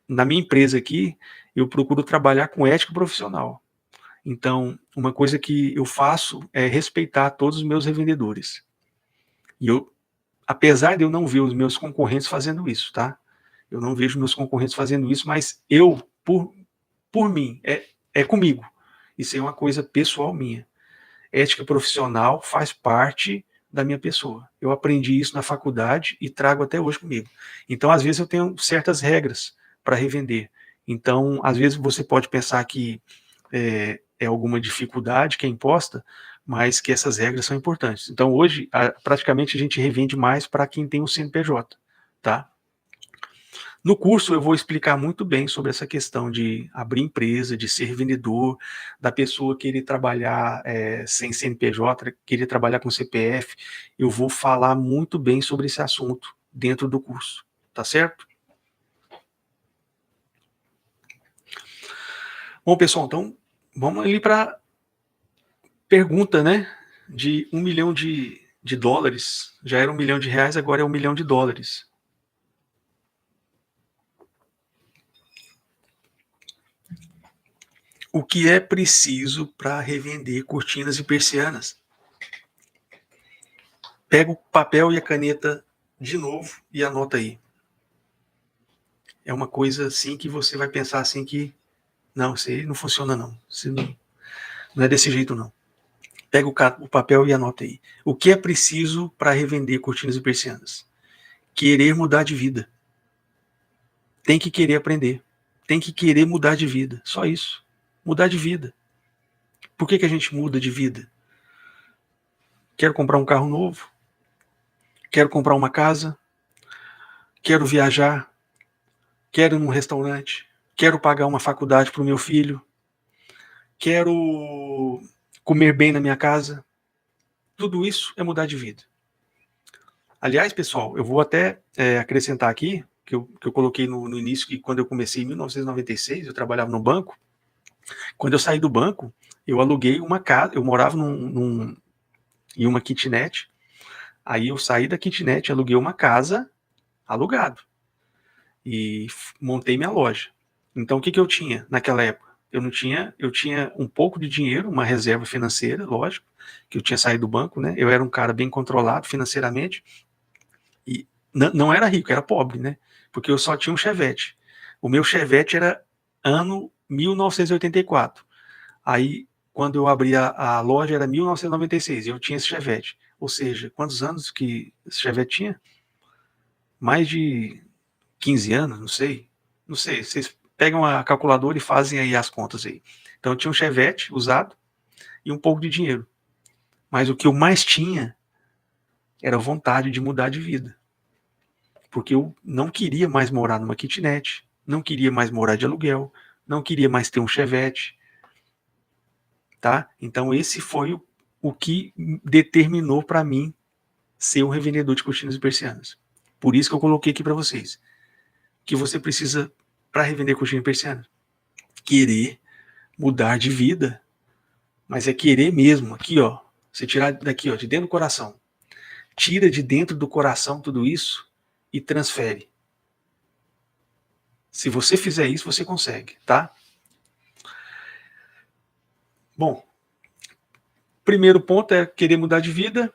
na minha empresa aqui, eu procuro trabalhar com ética profissional. Então, uma coisa que eu faço é respeitar todos os meus revendedores. E apesar de eu não ver os meus concorrentes fazendo isso, tá? Eu não vejo meus concorrentes fazendo isso, mas eu, por mim, é comigo. Isso é uma coisa pessoal minha. Ética profissional faz parte da minha pessoa. Eu aprendi isso na faculdade e trago até hoje comigo. Então, às vezes, eu tenho certas regras para revender. Então, às vezes, você pode pensar que é alguma dificuldade que é imposta, mas que essas regras são importantes. Então, hoje, praticamente, a gente revende mais para quem tem o CNPJ, tá? No curso eu vou explicar muito bem sobre essa questão de abrir empresa, de ser vendedor, da pessoa querer trabalhar sem CNPJ, querer trabalhar com CPF. Eu vou falar muito bem sobre esse assunto dentro do curso, tá certo? Bom, pessoal, então vamos ali para pergunta, né? De $1 milhão de dólares. Já era $1 milhão, agora é $1 milhão. O que é preciso para revender cortinas e persianas? Pega o papel e a caneta de novo e anota aí. É uma coisa assim que você vai pensar assim que não, isso aí não funciona não. Isso não é desse jeito não. Pega o papel e anota aí. O que é preciso para revender cortinas e persianas? Querer mudar de vida. Tem que querer aprender. Tem que querer mudar de vida. Só isso. Mudar de vida. Por que a gente muda de vida? Quero comprar um carro novo. Quero comprar uma casa. Quero viajar. Quero ir num restaurante. Quero pagar uma faculdade para o meu filho. Quero comer bem na minha casa. Tudo isso é mudar de vida. Aliás, pessoal, eu vou até acrescentar aqui, que eu coloquei no início, que quando eu comecei em 1996, eu trabalhava no banco. Quando eu saí do banco, eu aluguei uma casa, eu morava em uma kitnet. Aí eu saí da kitnet, aluguei uma casa alugado e montei minha loja. Então o que eu tinha naquela época? Eu tinha um pouco de dinheiro, uma reserva financeira, lógico, que eu tinha saído do banco, né? Eu era um cara bem controlado financeiramente e não era rico, era pobre, né? Porque eu só tinha um Chevette. O meu Chevette era ano 1984. Aí, quando eu abri a loja, era 1996, e eu tinha esse Chevette. Ou seja, quantos anos que esse Chevette tinha? Mais de 15 anos, não sei. Não sei, vocês pegam a calculadora e fazem aí as contas aí. Então, eu tinha um Chevette usado e um pouco de dinheiro. Mas o que eu mais tinha era vontade de mudar de vida. Porque eu não queria mais morar numa kitnet, não queria mais morar de aluguel, não queria mais ter um Chevette, tá? Então esse foi o que determinou para mim ser um revendedor de cortinas e persianas. Por isso que eu coloquei aqui para vocês. O que você precisa para revender cortina e persiana? Querer mudar de vida. Mas é querer mesmo. Aqui, ó. Você tirar daqui, ó, de dentro do coração. Tira de dentro do coração tudo isso e transfere. Se você fizer isso, você consegue, tá? Bom, primeiro ponto é querer mudar de vida.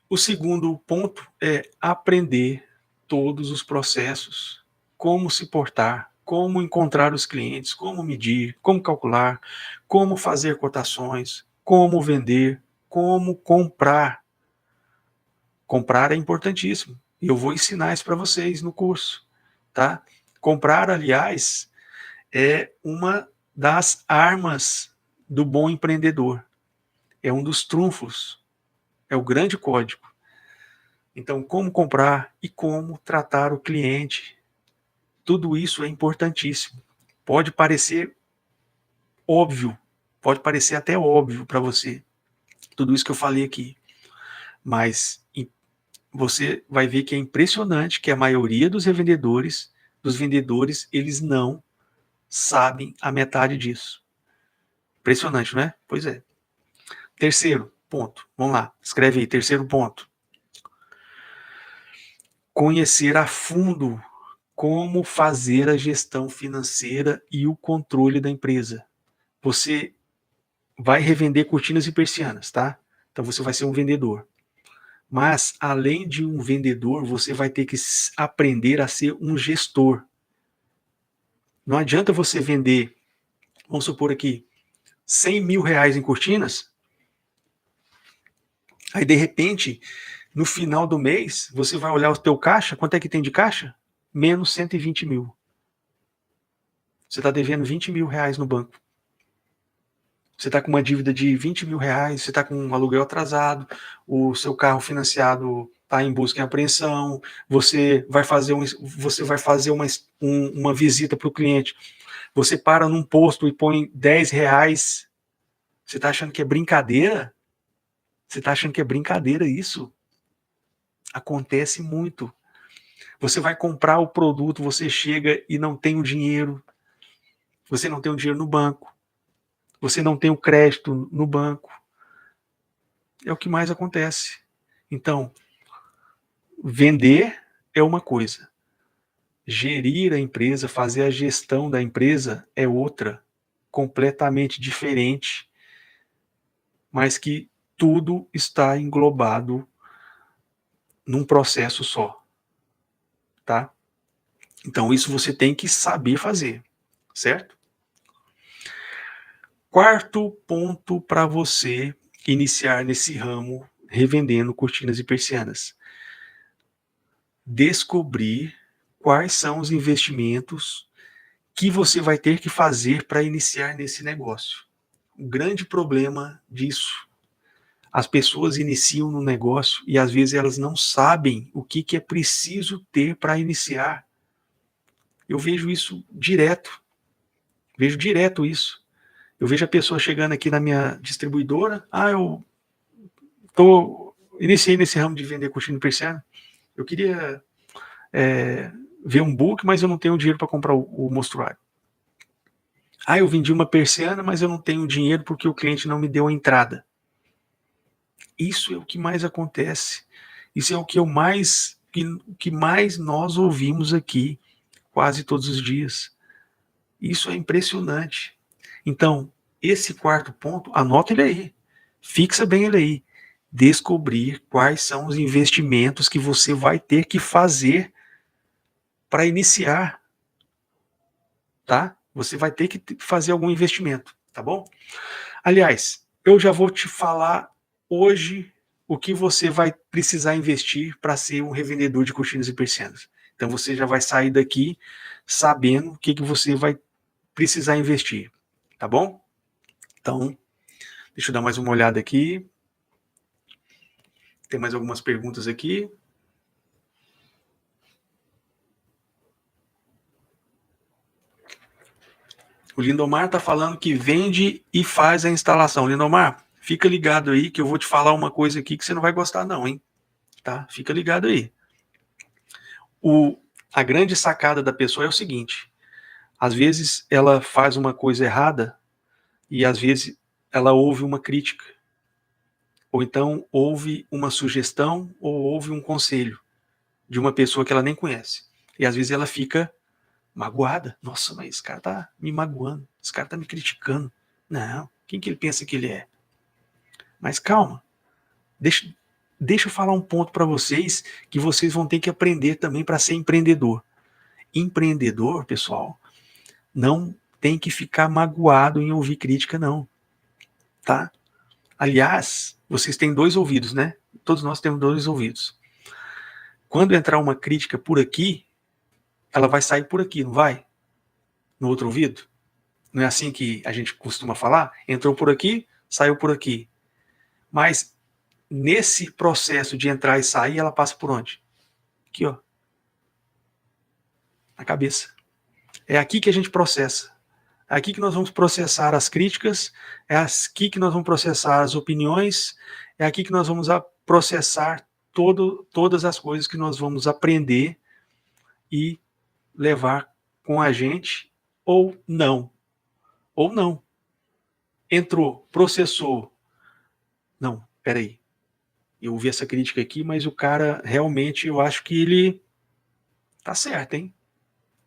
O segundo ponto é aprender todos os processos, como se portar, como encontrar os clientes, como medir, como calcular, como fazer cotações, como vender, como comprar. Comprar é importantíssimo. E eu vou ensinar isso para vocês no curso, tá? Comprar, aliás, é uma das armas do bom empreendedor. É um dos trunfos. É o grande código. Então, como comprar e como tratar o cliente, tudo isso é importantíssimo. Pode parecer óbvio, pode parecer até óbvio para você, tudo isso que eu falei aqui, mas você vai ver que é impressionante que a maioria dos vendedores, eles não sabem a metade disso. Impressionante, não é? Pois é. Terceiro ponto, vamos lá, escreve aí, terceiro ponto. Conhecer a fundo como fazer a gestão financeira e o controle da empresa. Você vai revender cortinas e persianas, tá? Então você vai ser um vendedor. Mas, além de um vendedor, você vai ter que aprender a ser um gestor. Não adianta você vender, vamos supor aqui, 100 mil reais em cortinas, aí de repente, no final do mês, você vai olhar o teu caixa, quanto é que tem de caixa? Menos 120 mil. Você está devendo 20 mil reais no banco. Você está com uma dívida de 20 mil reais, você está com um aluguel atrasado, o seu carro financiado está em busca e apreensão, você vai fazer, uma visita para o cliente, você para num posto e põe 10 reais, você está achando que é brincadeira? Você está achando que é brincadeira isso? Acontece muito. Você vai comprar o produto, você chega e não tem o dinheiro, você não tem o dinheiro no banco, você não tem o crédito no banco. É o que mais acontece. Então, vender é uma coisa. Gerir a empresa, fazer a gestão da empresa é outra, completamente diferente, mas que tudo está englobado num processo só, tá? Então, isso você tem que saber fazer, certo? Quarto ponto para você iniciar nesse ramo revendendo cortinas e persianas. Descobrir quais são os investimentos que você vai ter que fazer para iniciar nesse negócio. O grande problema disso, as pessoas iniciam no negócio e às vezes elas não sabem o que é preciso ter para iniciar. Eu vejo isso direto, isso. Eu vejo a pessoa chegando aqui na minha distribuidora, eu iniciei nesse ramo de vender cortina persiana, eu queria ver um book, mas eu não tenho dinheiro para comprar o mostruário. Eu vendi uma persiana, mas eu não tenho dinheiro porque o cliente não me deu a entrada. Isso é o que mais acontece. Isso é o que mais nós ouvimos aqui quase todos os dias. Isso é impressionante. Então, esse quarto ponto, anota ele aí. Fixa bem ele aí. Descobrir quais são os investimentos que você vai ter que fazer para iniciar, tá? Você vai ter que fazer algum investimento, tá bom? Aliás, eu já vou te falar hoje o que você vai precisar investir para ser um revendedor de cortinas e persianas. Então você já vai sair daqui sabendo o que você vai precisar investir, tá bom? Então, deixa eu dar mais uma olhada aqui. Tem mais algumas perguntas aqui. O Lindomar está falando que vende e faz a instalação. Lindomar, fica ligado aí que eu vou te falar uma coisa aqui que você não vai gostar não, hein? Tá? Fica ligado aí. A grande sacada da pessoa é o seguinte, às vezes ela faz uma coisa errada e às vezes ela ouve uma crítica, ou então ouve uma sugestão ou ouve um conselho de uma pessoa que ela nem conhece. E às vezes ela fica magoada. Nossa, mas esse cara tá me magoando, esse cara tá me criticando. Não, quem que ele pensa que ele é? Mas calma, deixa eu falar um ponto para vocês que vocês vão ter que aprender também para ser empreendedor. Empreendedor, pessoal, não tem que ficar magoado em ouvir crítica, não. Tá? Aliás, vocês têm 2 ouvidos, né? Todos nós temos 2 ouvidos. Quando entrar uma crítica por aqui, ela vai sair por aqui, não vai? No outro ouvido? Não é assim que a gente costuma falar? Entrou por aqui, saiu por aqui. Mas nesse processo de entrar e sair, ela passa por onde? Aqui, ó. Na cabeça. É aqui que a gente processa. É aqui que nós vamos processar as críticas, é aqui que nós vamos processar as opiniões, é aqui que nós vamos processar todas as coisas que nós vamos aprender e levar com a gente ou não. Ou não. Entrou, processou. Não, peraí. Eu ouvi essa crítica aqui, mas o cara realmente, eu acho que ele tá certo, hein?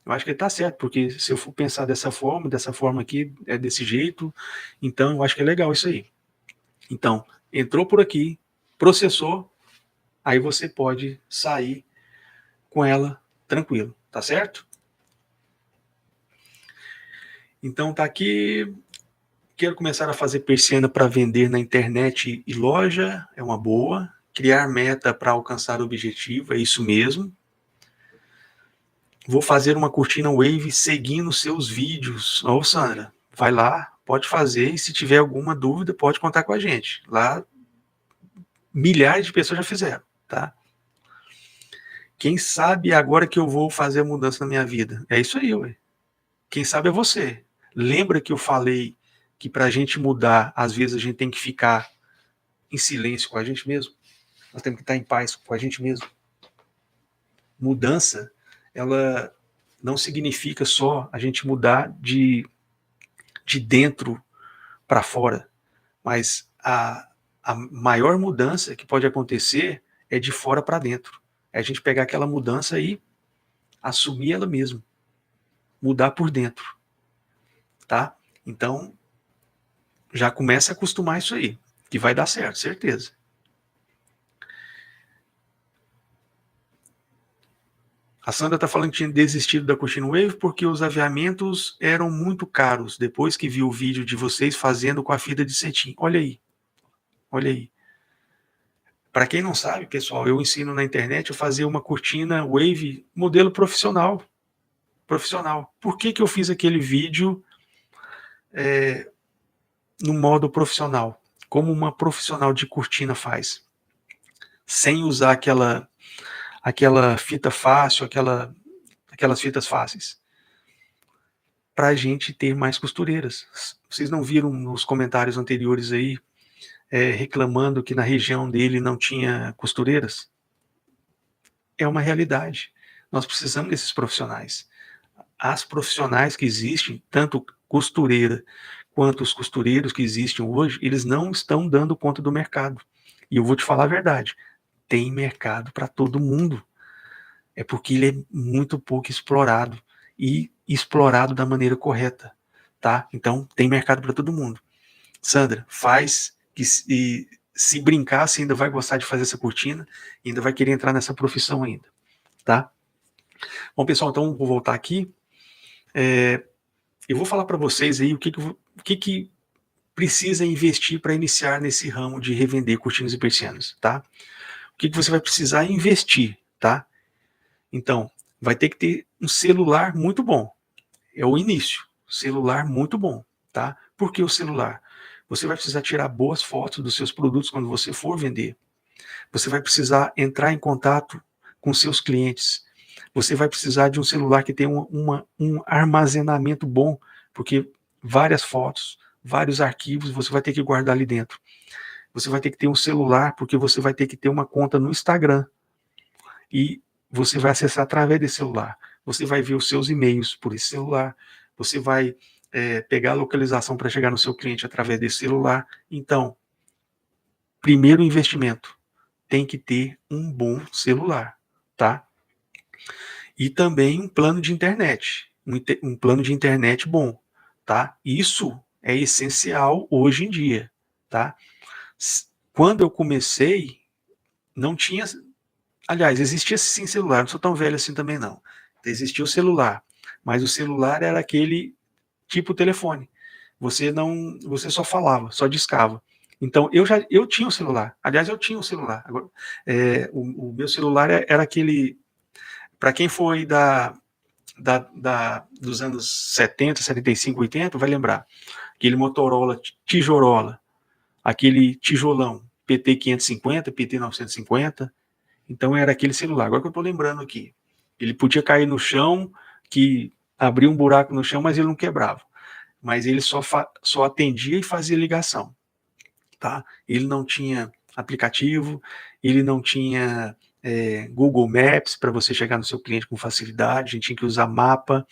Eu acho que ele tá certo, porque se eu for pensar dessa forma aqui, é desse jeito, então eu acho que é legal isso aí. Então, entrou por aqui, processou, aí você pode sair com ela tranquilo, tá certo? Então tá aqui, quero começar a fazer persiana para vender na internet e loja, é uma boa. Criar meta para alcançar o objetivo, é isso mesmo. Vou fazer uma cortina wave seguindo seus vídeos. Ô, Sandra, vai lá, pode fazer, e se tiver alguma dúvida, pode contar com a gente. Lá, milhares de pessoas já fizeram, tá? Quem sabe agora que eu vou fazer a mudança na minha vida? É isso aí, ué. Quem sabe é você. Lembra que eu falei que para a gente mudar, às vezes a gente tem que ficar em silêncio com a gente mesmo? Nós temos que estar em paz com a gente mesmo. Mudança, ela não significa só a gente mudar de dentro para fora, mas a maior mudança que pode acontecer é de fora para dentro. É a gente pegar aquela mudança e assumir ela mesmo, mudar por dentro, tá? Então, já começa a acostumar isso aí, que vai dar certo, certeza. A Sandra está falando que tinha desistido da Cortina Wave porque os aviamentos eram muito caros, depois que viu o vídeo de vocês fazendo com a fita de cetim. Olha aí, olha aí. Para quem não sabe, pessoal, eu ensino na internet a fazer uma cortina Wave modelo profissional. Por que eu fiz aquele vídeo no modo profissional? Como uma profissional de cortina faz? Sem usar aquela fita fácil, aquelas fitas fáceis. Para a gente ter mais costureiras. Vocês não viram nos comentários anteriores aí reclamando que na região dele não tinha costureiras? É uma realidade. Nós precisamos desses profissionais. As profissionais que existem, tanto costureira quanto os costureiros que existem hoje, eles não estão dando conta do mercado. E eu vou te falar a verdade, tem mercado para todo mundo. É porque ele é muito pouco explorado e explorado da maneira correta, tá? Então tem mercado para todo mundo. Sandra, faz que se brincar, você ainda vai gostar de fazer essa cortina, ainda vai querer entrar nessa profissão ainda, tá? Bom, pessoal, então vou voltar aqui. Eu vou falar para vocês aí o que precisa investir para iniciar nesse ramo de revender cortinas e persianas, tá? O que você vai precisar investir, tá? Então, vai ter que ter um celular muito bom. É o início. Celular muito bom, tá? Por que o celular? Você vai precisar tirar boas fotos dos seus produtos quando você for vender. Você vai precisar entrar em contato com seus clientes. Você vai precisar de um celular que tenha um armazenamento bom, porque várias fotos, vários arquivos, você vai ter que guardar ali dentro. Você vai ter que ter um celular, porque você vai ter que ter uma conta no Instagram. E você vai acessar através desse celular. Você vai ver os seus e-mails por esse celular. Você vai pegar a localização para chegar no seu cliente através desse celular. Então, primeiro investimento, tem que ter um bom celular, tá? E também um plano de internet, um plano de internet bom, tá? Isso é essencial hoje em dia, tá? Quando eu comecei, não tinha, aliás, existia sim celular, não sou tão velho assim também não. Existia o celular, mas o celular era aquele tipo telefone. Você só falava, só discava. Então eu tinha um celular. Aliás, eu tinha um celular. Agora, o meu celular era aquele, para quem foi dos anos 70, 75, 80, vai lembrar. Aquele Motorola tijorola, aquele tijolão PT 550, PT 950. Então era aquele celular. Agora que eu estou lembrando aqui, ele podia cair no chão, que abria um buraco no chão, mas ele não quebrava. Mas ele só atendia e fazia ligação, tá? Ele não tinha aplicativo, ele não tinha Google Maps para você chegar no seu cliente com facilidade, a gente tinha que usar mapa,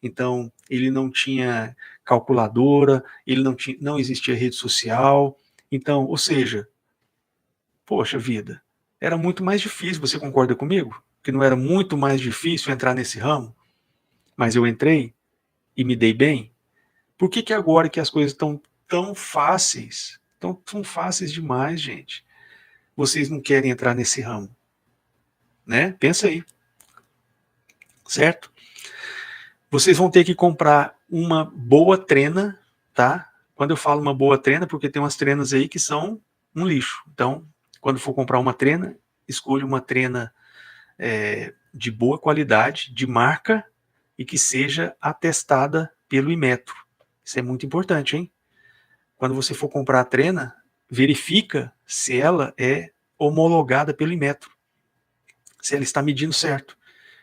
então ele não tinha calculadora, ele não existia rede social, então, ou seja, poxa vida, era muito mais difícil, você concorda comigo? Que não era muito mais difícil entrar nesse ramo? Mas eu entrei e me dei bem? Por que agora que as coisas estão tão fáceis, tão fáceis demais, gente, vocês não querem entrar nesse ramo? Né? Pensa aí, certo? Vocês vão ter que comprar uma boa trena, tá? Quando eu falo uma boa trena, porque tem umas trenas aí que são um lixo. Então, quando for comprar uma trena, escolha uma trena de boa qualidade, de marca e que seja atestada pelo Inmetro. Isso é muito importante, hein? Quando você for comprar a trena, verifica se ela é homologada pelo Inmetro, se ela está medindo certo.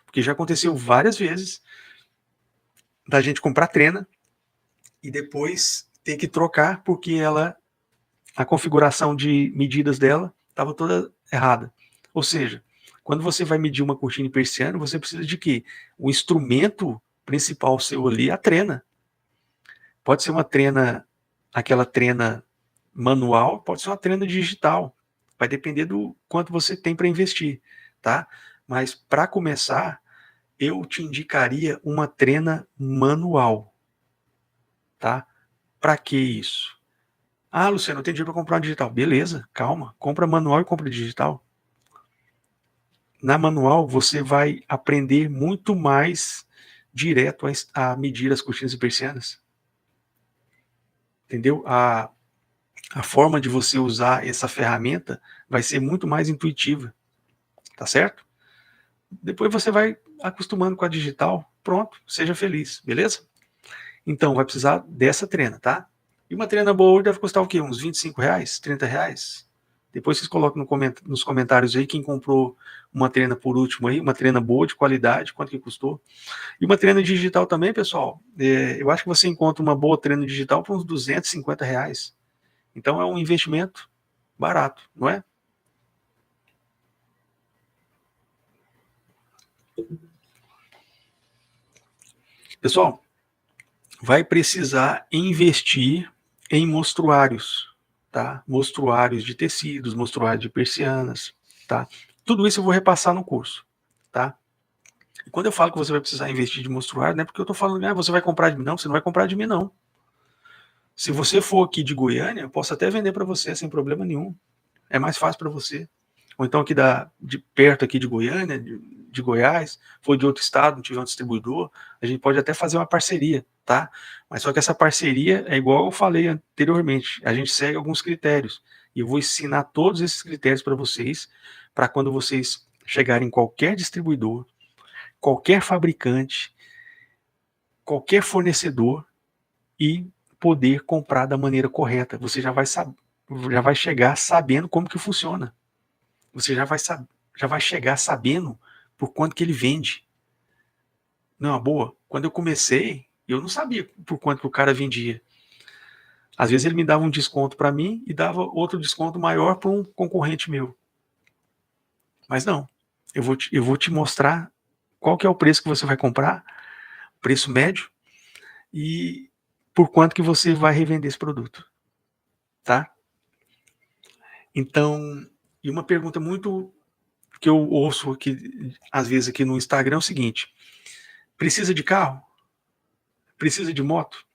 Porque já aconteceu várias vezes da gente comprar trena e depois ter que trocar porque a configuração de medidas dela estava toda errada. Ou seja, quando você vai medir uma cortina e persiana, você precisa de quê? O instrumento principal seu ali é a trena. Pode ser uma trena, aquela trena manual, pode ser uma trena digital. Vai depender do quanto você tem para investir, tá? Mas para começar, eu te indicaria uma trena manual, tá? Para que isso? Ah, Luciano, eu tenho dinheiro para comprar uma digital. Beleza, calma. Compra manual e compra digital. Na manual, você vai aprender muito mais direto a medir as cortinas e persianas. Entendeu? A forma de você usar essa ferramenta vai ser muito mais intuitiva. Tá certo? Depois você vai acostumando com a digital. Pronto, seja feliz, beleza? Então, vai precisar dessa trena, tá? E uma trena boa deve custar o quê? Uns R$ 25, R$ 30? Depois vocês colocam nos comentários aí quem comprou uma trena por último aí, uma trena boa, de qualidade, quanto que custou. E uma trena digital também, pessoal, eu acho que você encontra uma boa trena digital por uns R$ 250. Então é um investimento barato, não é? Pessoal, vai precisar investir em mostruários, tá? Mostruários de tecidos, mostruários de persianas, tá? Tudo isso eu vou repassar no curso, tá? E quando eu falo que você vai precisar investir de mostruário, não é porque eu tô falando, você vai comprar de mim, não, você não vai comprar de mim, não. Se você for aqui de Goiânia, eu posso até vender para você sem problema nenhum. É mais fácil para você. Ou então aqui de perto aqui de Goiânia, de Goiás, for de outro estado, não tiver um distribuidor, a gente pode até fazer uma parceria, tá? Mas só que essa parceria é igual eu falei anteriormente, a gente segue alguns critérios. E eu vou ensinar todos esses critérios para vocês, para quando vocês chegarem em qualquer distribuidor, qualquer fabricante, qualquer fornecedor e poder comprar da maneira correta. Você já vai chegar sabendo como que funciona. Você já vai chegar sabendo por quanto que ele vende. Não, boa. Quando eu comecei, eu não sabia por quanto que o cara vendia. Às vezes ele me dava um desconto para mim e dava outro desconto maior para um concorrente meu. Mas não, eu vou te mostrar qual que é o preço que você vai comprar, preço médio, e por quanto que você vai revender esse produto, tá? Então, e uma pergunta muito que eu ouço aqui, às vezes aqui no Instagram é o seguinte: precisa de carro? Precisa de moto?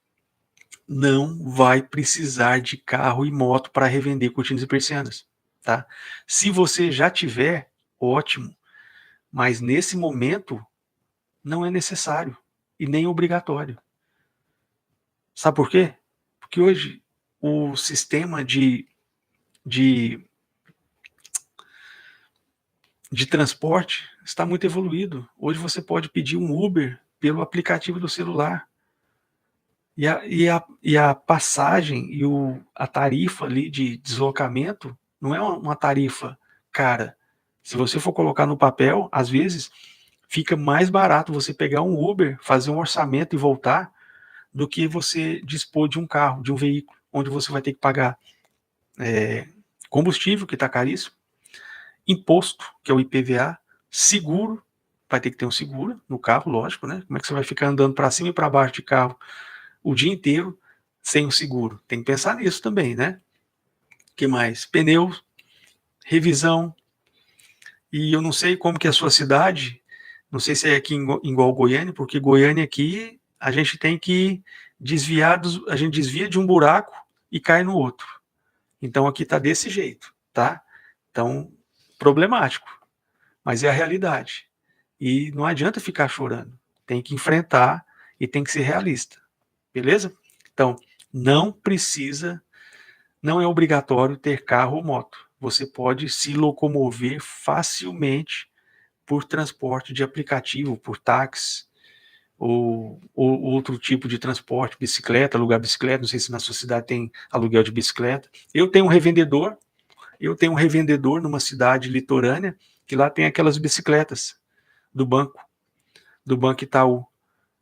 Não vai precisar de carro e moto para revender cortinas e persianas, tá? Se você já tiver, ótimo, mas nesse momento não é necessário e nem obrigatório. Sabe por quê? Porque hoje o sistema de, de transporte está muito evoluído. Hoje você pode pedir um Uber pelo aplicativo do celular. E a passagem e a tarifa ali de deslocamento não é uma tarifa cara. Se você for colocar no papel, às vezes fica mais barato você pegar um Uber, fazer um orçamento e voltar, do que você dispor de um carro, de um veículo, onde você vai ter que pagar combustível, que está caríssimo, imposto, que é o IPVA, seguro, vai ter que ter um seguro no carro, lógico, né? Como é que você vai ficar andando para cima e para baixo de carro o dia inteiro sem o seguro? Tem que pensar nisso também, né? O que mais? Pneus, revisão, e eu não sei como que é a sua cidade, não sei se é aqui igual Goiânia, porque Goiânia aqui a gente tem que a gente desvia de um buraco e cai no outro. Então aqui tá desse jeito, tá? Então, problemático, mas é a realidade. E não adianta ficar chorando, tem que enfrentar e tem que ser realista, beleza? Então, não é obrigatório ter carro ou moto. Você pode se locomover facilmente por transporte de aplicativo, por táxi, ou outro tipo de transporte, bicicleta, alugar bicicleta, não sei se na sua cidade tem aluguel de bicicleta. Eu tenho um revendedor numa cidade litorânea, que lá tem aquelas bicicletas do Banco Itaú.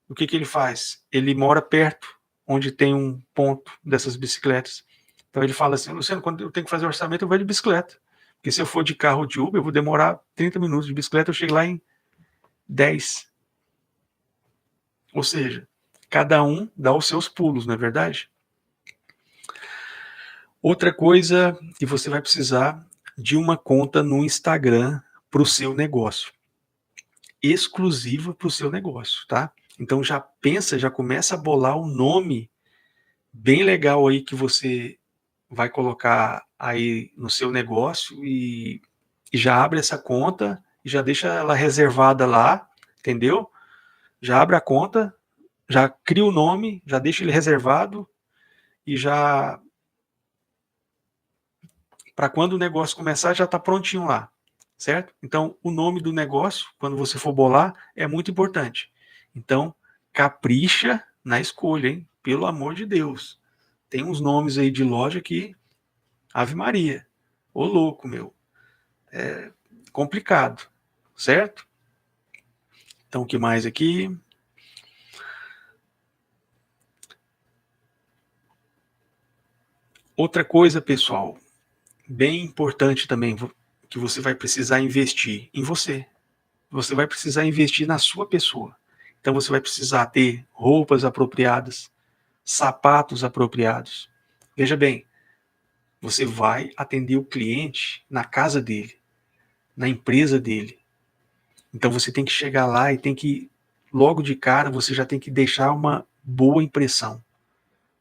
O que ele faz? Ele mora perto, onde tem um ponto dessas bicicletas. Então ele fala assim: Luciano, quando eu tenho que fazer orçamento, eu vou de bicicleta. Porque se eu for de carro ou de Uber, eu vou demorar 30 minutos. De bicicleta, eu chego lá em 10. Ou seja, cada um dá os seus pulos, não é verdade? Outra coisa que você vai precisar de uma conta no Instagram para o seu negócio. Exclusiva para o seu negócio, tá? Então já pensa, já começa a bolar um nome bem legal aí que você vai colocar aí no seu negócio e já abre essa conta e já deixa ela reservada lá, entendeu? Já abre a conta, já cria o nome, já deixa ele reservado e já para quando o negócio começar já está prontinho lá, certo? Então o nome do negócio, quando você for bolar, é muito importante. Então capricha na escolha, hein? Pelo amor de Deus. Tem uns nomes aí de loja que Ave Maria, ô louco, meu. É complicado, certo? Então, o que mais aqui? Outra coisa, pessoal, bem importante também, que você vai precisar investir em você. Você vai precisar investir na sua pessoa. Então, você vai precisar ter roupas apropriadas, sapatos apropriados. Veja bem, você vai atender o cliente na casa dele, na empresa dele. Então, você tem que chegar lá e tem que, logo de cara, você já tem que deixar uma boa impressão,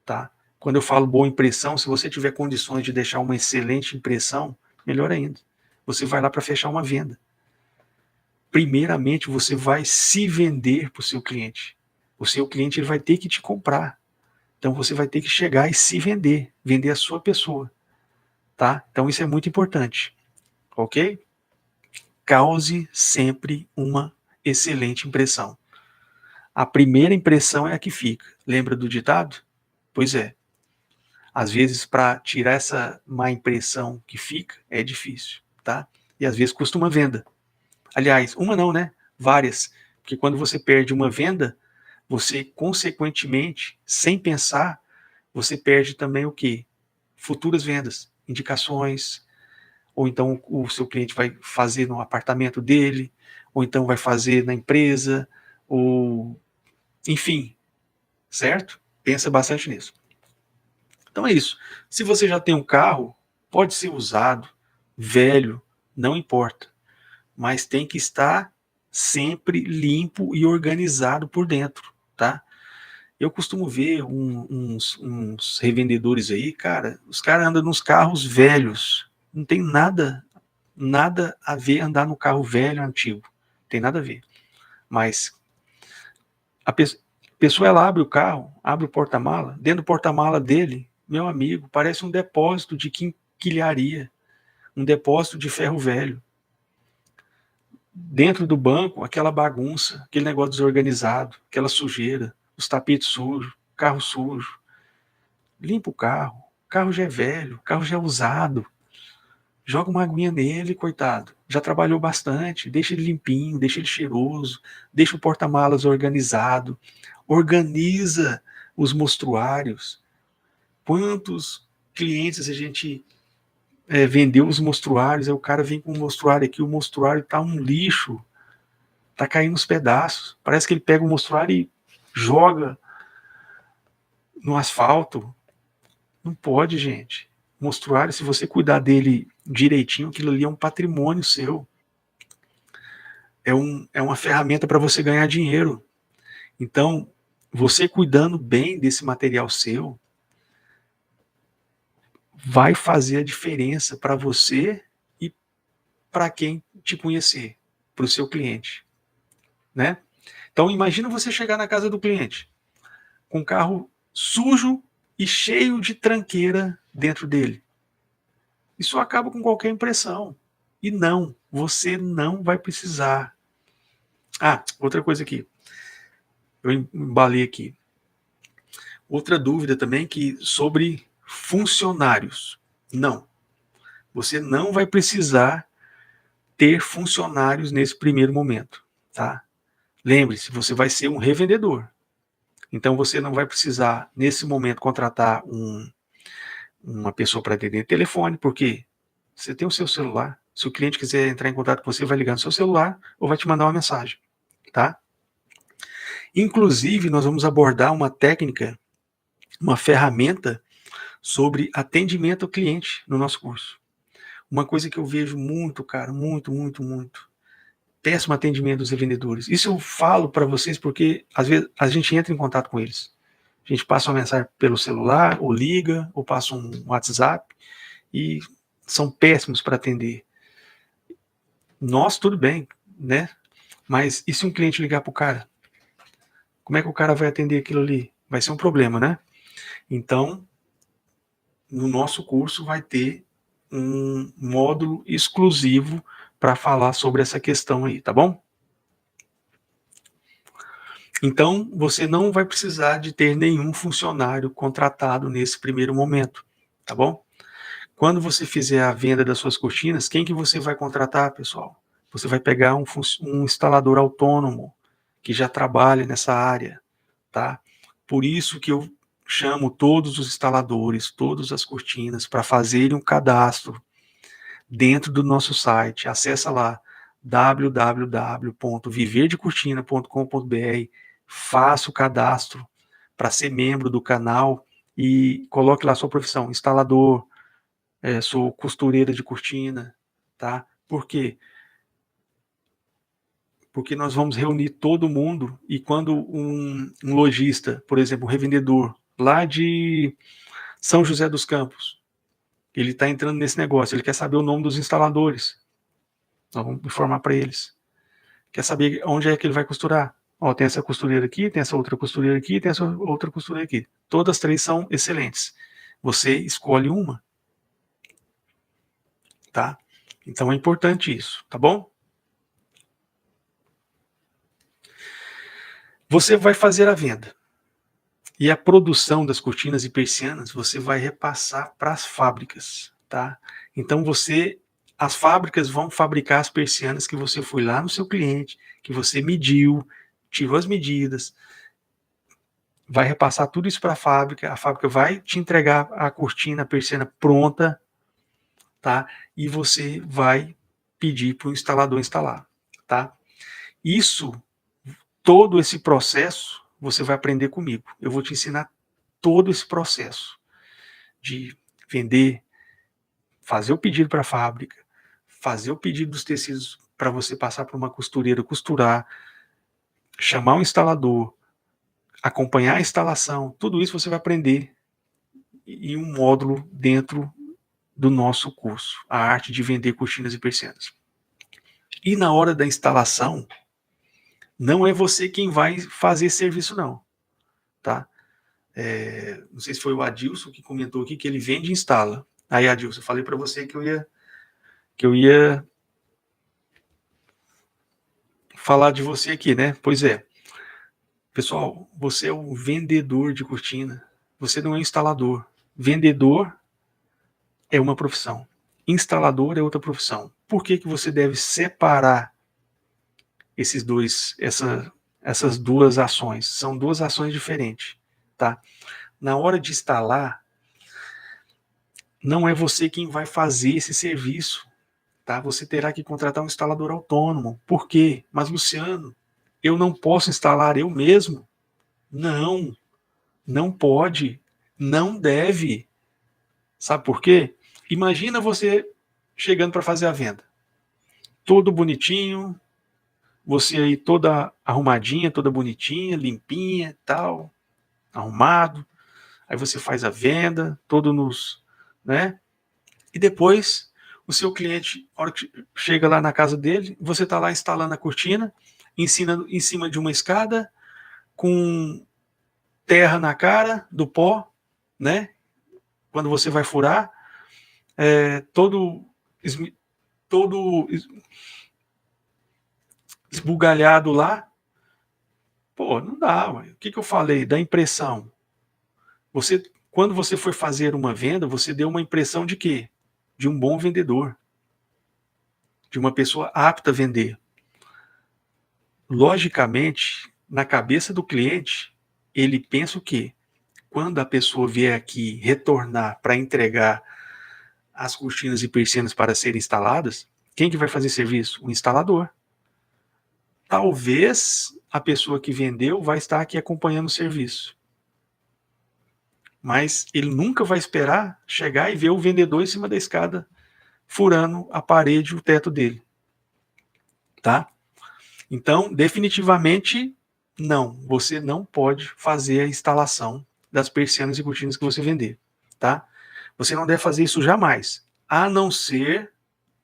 tá? Quando eu falo boa impressão, se você tiver condições de deixar uma excelente impressão, melhor ainda. Você vai lá para fechar uma venda. Primeiramente, você vai se vender para o seu cliente. O seu cliente ele vai ter que te comprar. Então você vai ter que chegar e se vender, vender a sua pessoa, tá? Então isso é muito importante, ok? Cause sempre uma excelente impressão. A primeira impressão é a que fica. Lembra do ditado? Pois é. Às vezes, para tirar essa má impressão que fica, é difícil, tá? E às vezes custa uma venda. Aliás, uma não, né? Várias. Porque quando você perde uma venda, você, consequentemente, sem pensar, você perde também o quê? Futuras vendas, indicações, ou então o seu cliente vai fazer no apartamento dele, ou então vai fazer na empresa, ou enfim, certo? Pensa bastante nisso. Então é isso. Se você já tem um carro, pode ser usado, velho, não importa, mas tem que estar sempre limpo e organizado por dentro, tá? Eu costumo ver uns revendedores aí, cara, os caras andam nos carros velhos, não tem nada a ver andar no carro velho, antigo, tem nada a ver. Mas a pessoa ela abre o carro, abre o porta-mala, dentro do porta-mala dele, meu amigo, parece um depósito de quinquilharia, um depósito de ferro velho. Dentro do banco, aquela bagunça, aquele negócio desorganizado, aquela sujeira, os tapetes sujos, carro sujo. Limpa o carro já é velho, o carro já é usado. Joga uma aguinha nele, coitado. Já trabalhou bastante, deixa ele limpinho, deixa ele cheiroso, deixa o porta-malas organizado, organiza os mostruários. Quantos clientes a gente vendeu os mostruários, aí o cara vem com o mostruário aqui, o mostruário tá um lixo, tá caindo os pedaços. Parece que ele pega o mostruário e joga no asfalto. Não pode, gente. Mostruário, se você cuidar dele direitinho, aquilo ali é um patrimônio seu. É uma ferramenta para você ganhar dinheiro. Então, você cuidando bem desse material seu, vai fazer a diferença para você e para quem te conhecer, para o seu cliente, né? Então, imagina você chegar na casa do cliente com um carro sujo e cheio de tranqueira dentro dele. Isso acaba com qualquer impressão. E não, você não vai precisar. Ah, outra coisa aqui. Eu embalei aqui. Outra dúvida também que sobre funcionários. Não. Você não vai precisar ter funcionários nesse primeiro momento, tá? Lembre-se, você vai ser um revendedor. Então você não vai precisar nesse momento contratar uma pessoa para atender telefone, porque você tem o seu celular. Se o cliente quiser entrar em contato com você, vai ligar no seu celular ou vai te mandar uma mensagem, tá? Inclusive, nós vamos abordar uma técnica, uma ferramenta sobre atendimento ao cliente no nosso curso. Uma coisa que eu vejo muito, cara, muito. Péssimo atendimento dos revendedores. Isso eu falo para vocês porque às vezes a gente entra em contato com eles. A gente passa uma mensagem pelo celular, ou liga, ou passa um WhatsApp, e são péssimos para atender. Nós, tudo bem, né? Mas e se um cliente ligar para o cara? Como é que o cara vai atender aquilo ali? Vai ser um problema, né? Então, no nosso curso vai ter um módulo exclusivo para falar sobre essa questão aí, tá bom? Então, você não vai precisar de ter nenhum funcionário contratado nesse primeiro momento, tá bom? Quando você fizer a venda das suas cortinas, quem que você vai contratar, pessoal? Você vai pegar um instalador autônomo que já trabalha nessa área, tá? Por isso que eu chamo todos os instaladores, todas as cortinas, para fazerem um cadastro dentro do nosso site. Acessa lá www.viverdecortina.com.br, faça o cadastro para ser membro do canal e coloque lá a sua profissão, instalador, sou costureira de cortina, tá? Por quê? Porque nós vamos reunir todo mundo e quando um lojista, por exemplo, um revendedor lá de São José dos Campos, ele está entrando nesse negócio, ele quer saber o nome dos instaladores, nós vamos informar para eles. Quer saber onde é que ele vai costurar? Ó, tem essa costureira aqui, tem essa outra costureira aqui, tem essa outra costureira aqui. Todas três são excelentes. Você escolhe uma, tá? Então é importante isso, tá bom? Você vai fazer a venda. E a produção das cortinas e persianas você vai repassar para as fábricas, tá? Então as fábricas vão fabricar as persianas que você foi lá no seu cliente, que você mediu, tirou as medidas, vai repassar tudo isso para a fábrica vai te entregar a cortina, a persiana pronta, tá? E você vai pedir para o instalador instalar, tá? Isso, todo esse processo, você vai aprender comigo. Eu vou te ensinar todo esse processo de vender, fazer o pedido para a fábrica, fazer o pedido dos tecidos para você passar para uma costureira, costurar, chamar um instalador, acompanhar a instalação, tudo isso você vai aprender em um módulo dentro do nosso curso, a arte de vender cortinas e persianas. E na hora da instalação, não é você quem vai fazer serviço não, tá? Não sei se foi o Adilson que comentou aqui que ele vende e instala. Aí, Adilson, eu falei para você que eu ia falar de você aqui, né? Pois é. Pessoal, você é um vendedor de cortina. Você não é um instalador. Vendedor é uma profissão. Instalador é outra profissão. Por que você deve separar essas duas ações? São duas ações diferentes, tá? Na hora de instalar, não é você quem vai fazer esse serviço, tá? Você terá que contratar um instalador autônomo. Por quê? Mas, Luciano, eu não posso instalar eu mesmo? Não, não pode, não deve. Sabe por quê? Imagina você chegando para fazer a venda. Todo bonitinho, você aí toda arrumadinha, toda bonitinha, limpinha, tal, arrumado. Aí você faz a venda, todo nos, né? E depois o seu cliente, a hora que chega lá na casa dele, você está lá instalando a cortina, em cima de uma escada, com terra na cara, do pó, né? Quando você vai furar, todo esbugalhado lá. Pô, não dá. Ué. O que eu falei da impressão? Quando você foi fazer uma venda, você deu uma impressão de quê? De um bom vendedor, de uma pessoa apta a vender. Logicamente, na cabeça do cliente, ele pensa o quê? Quando a pessoa vier aqui retornar para entregar as cortinas e persianas para serem instaladas, quem que vai fazer serviço? O instalador. Talvez a pessoa que vendeu vai estar aqui acompanhando o serviço. Mas ele nunca vai esperar chegar e ver o vendedor em cima da escada furando a parede, o teto dele. Tá? Então, definitivamente, não. Você não pode fazer a instalação das persianas e cortinas que você vender. Tá? Você não deve fazer isso jamais. A não ser,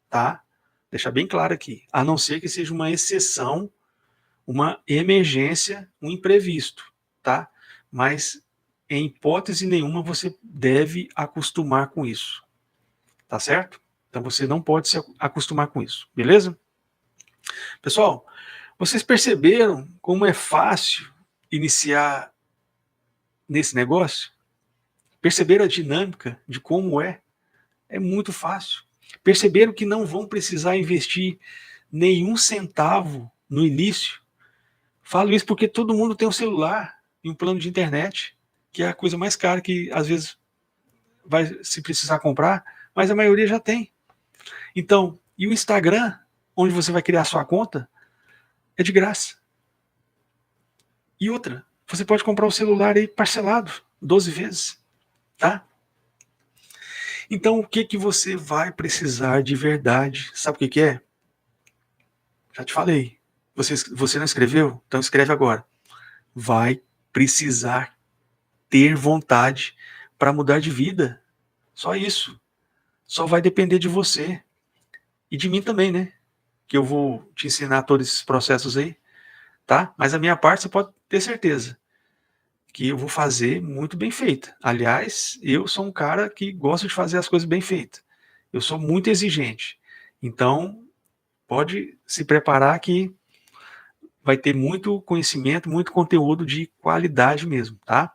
tá? Deixar bem claro aqui, a não ser que seja uma exceção, uma emergência, um imprevisto, tá? Mas em hipótese nenhuma você deve acostumar com isso, tá certo? Então você não pode se acostumar com isso, beleza? Pessoal, vocês perceberam como é fácil iniciar nesse negócio? Perceberam a dinâmica de como é? É muito fácil. Perceberam que não vão precisar investir nenhum centavo no início? Falo isso porque todo mundo tem um celular e um plano de internet, que é a coisa mais cara que às vezes vai se precisar comprar, mas a maioria já tem. Então, e o Instagram, onde você vai criar sua conta, é de graça. E outra, você pode comprar o celular aí parcelado, 12 vezes, tá? Então, o que você vai precisar de verdade? Sabe o que é? Já te falei. Você não escreveu? Então escreve agora. Vai precisar ter vontade para mudar de vida. Só isso. Só vai depender de você. E de mim também, né? Que eu vou te ensinar todos esses processos aí, tá? Mas a minha parte você pode ter certeza que eu vou fazer muito bem feita. Aliás, eu sou um cara que gosta de fazer as coisas bem feitas. Eu sou muito exigente. Então, pode se preparar que vai ter muito conhecimento, muito conteúdo de qualidade mesmo, tá?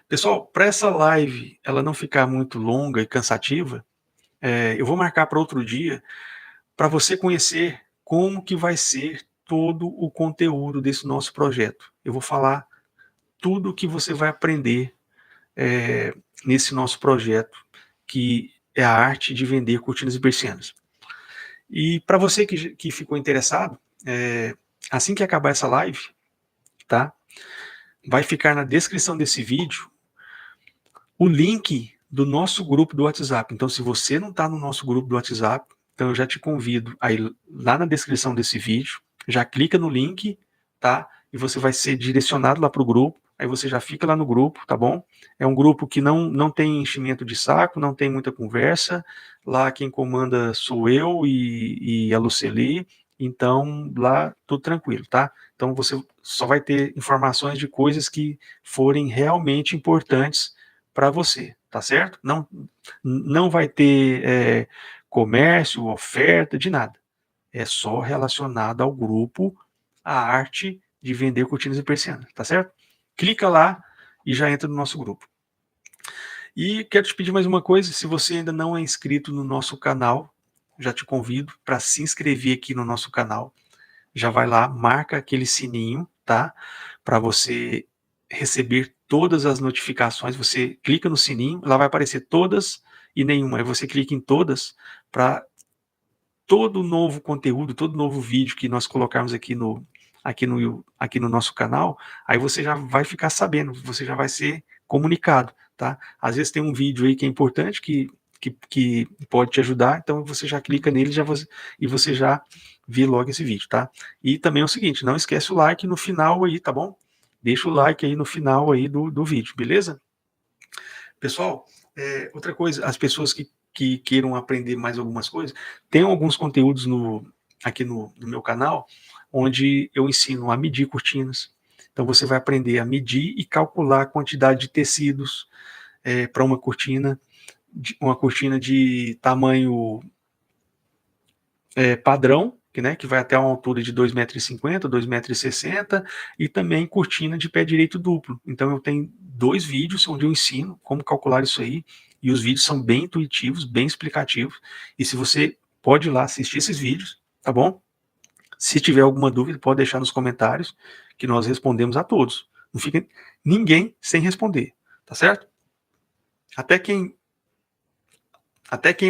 Pessoal, para essa live ela não ficar muito longa e cansativa, eu vou marcar para outro dia para você conhecer como que vai ser todo o conteúdo desse nosso projeto. Eu vou falar tudo que você vai aprender nesse nosso projeto, que é a arte de vender cortinas e persianas. E para você que ficou interessado, assim que acabar essa live, tá? Vai ficar na descrição desse vídeo o link do nosso grupo do WhatsApp. Então, se você não está no nosso grupo do WhatsApp, então eu já te convido a ir lá na descrição desse vídeo, já clica no link, tá? E você vai ser direcionado lá para o grupo, aí você já fica lá no grupo, tá bom? É um grupo que não tem enchimento de saco, não tem muita conversa, lá quem comanda sou eu e a Luceli, então lá tudo tranquilo, tá? Então você só vai ter informações de coisas que forem realmente importantes para você, tá certo? Não vai ter comércio, oferta, de nada. É só relacionado ao grupo, a arte de vender cortinas e persianas, tá certo? Clica lá e já entra no nosso grupo. E quero te pedir mais uma coisa, se você ainda não é inscrito no nosso canal, já te convido para se inscrever aqui no nosso canal. Já vai lá, marca aquele sininho, tá? Para você receber todas as notificações. Você clica no sininho, lá vai aparecer todas e nenhuma. Aí você clica em todas para todo novo conteúdo, todo novo vídeo que nós colocarmos aqui no nosso canal, aí você já vai ficar sabendo, você já vai ser comunicado, tá? Às vezes tem um vídeo aí que é importante, que pode te ajudar, então você já clica nele e você já vê logo esse vídeo, tá? E também é o seguinte, não esquece o like no final aí, tá bom? Deixa o like aí no final aí do vídeo, beleza? Pessoal, outra coisa, as pessoas que queiram aprender mais algumas coisas, tem alguns conteúdos aqui no meu canal, onde eu ensino a medir cortinas. Então você vai aprender a medir e calcular a quantidade de tecidos para uma cortina de tamanho padrão, que vai até uma altura de 2,50 m, 2,60 m, e também cortina de pé direito duplo. Então eu tenho 2 vídeos onde eu ensino como calcular isso aí, e os vídeos são bem intuitivos, bem explicativos, e se você pode ir lá assistir esses vídeos, tá bom? Se tiver alguma dúvida, pode deixar nos comentários, que nós respondemos a todos. Não fica ninguém sem responder, tá certo? Até quem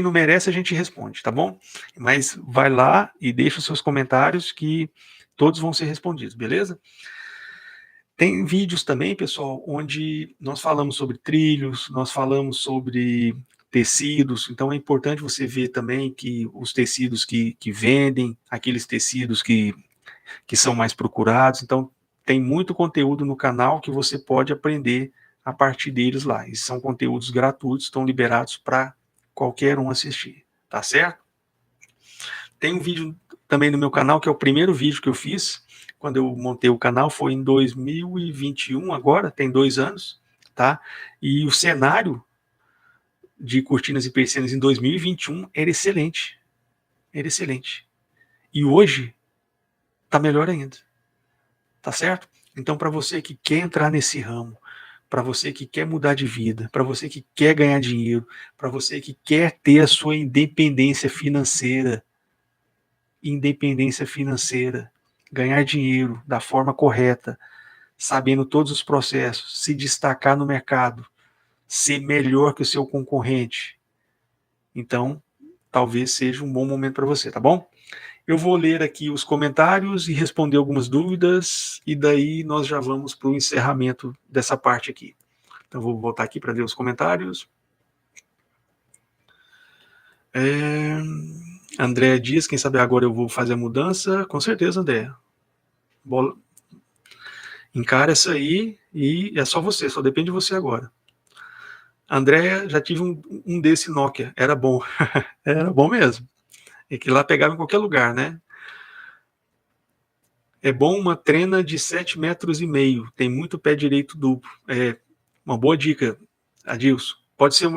não merece a gente responde, tá bom? Mas vai lá e deixa os seus comentários que todos vão ser respondidos, beleza? Tem vídeos também, pessoal, onde nós falamos sobre trilhos, nós falamos sobre tecidos, então é importante você ver também que os tecidos que vendem, aqueles tecidos que são mais procurados, então tem muito conteúdo no canal que você pode aprender a partir deles lá. E são conteúdos gratuitos, estão liberados para qualquer um assistir, tá certo? Tem um vídeo também no meu canal, que é o primeiro vídeo que eu fiz, quando eu montei o canal, foi em 2021, agora, tem 2 anos, tá? E o cenário de cortinas e persianas em 2021 era excelente. Era excelente. E hoje tá melhor ainda. Tá certo? Então, para você que quer entrar nesse ramo, para você que quer mudar de vida, para você que quer ganhar dinheiro, para você que quer ter a sua independência financeira, ganhar dinheiro da forma correta, sabendo todos os processos, se destacar no mercado, ser melhor que o seu concorrente. Então, talvez seja um bom momento para você, tá bom? Eu vou ler aqui os comentários e responder algumas dúvidas, e daí nós já vamos para o encerramento dessa parte aqui. Então, vou voltar aqui para ler os comentários. André diz, quem sabe agora eu vou fazer a mudança. Com certeza, André. Encara essa aí e é só você, só depende de você agora. André, já tive um desse Nokia, era bom. Era bom mesmo. É que lá pegava em qualquer lugar, né? É bom uma trena de 7,5 metros, tem muito pé direito duplo. É uma boa dica, Adilson. Pode ser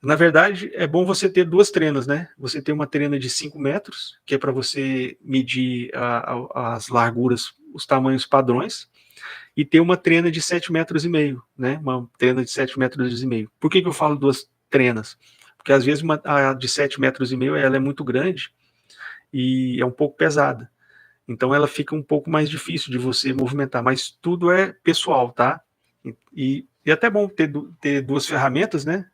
Na verdade, é bom você ter 2 trenas, né? Você tem uma trena de 5 metros, que é para você medir as larguras, os tamanhos padrões, e ter uma trena de 7,5 metros, né? Uma trena de 7,5 metros. Por que eu falo 2 trenas? Porque às vezes a de 7,5 metros ela é muito grande e é um pouco pesada. Então ela fica um pouco mais difícil de você movimentar, mas tudo é pessoal, tá? E até bom ter duas ferramentas, né?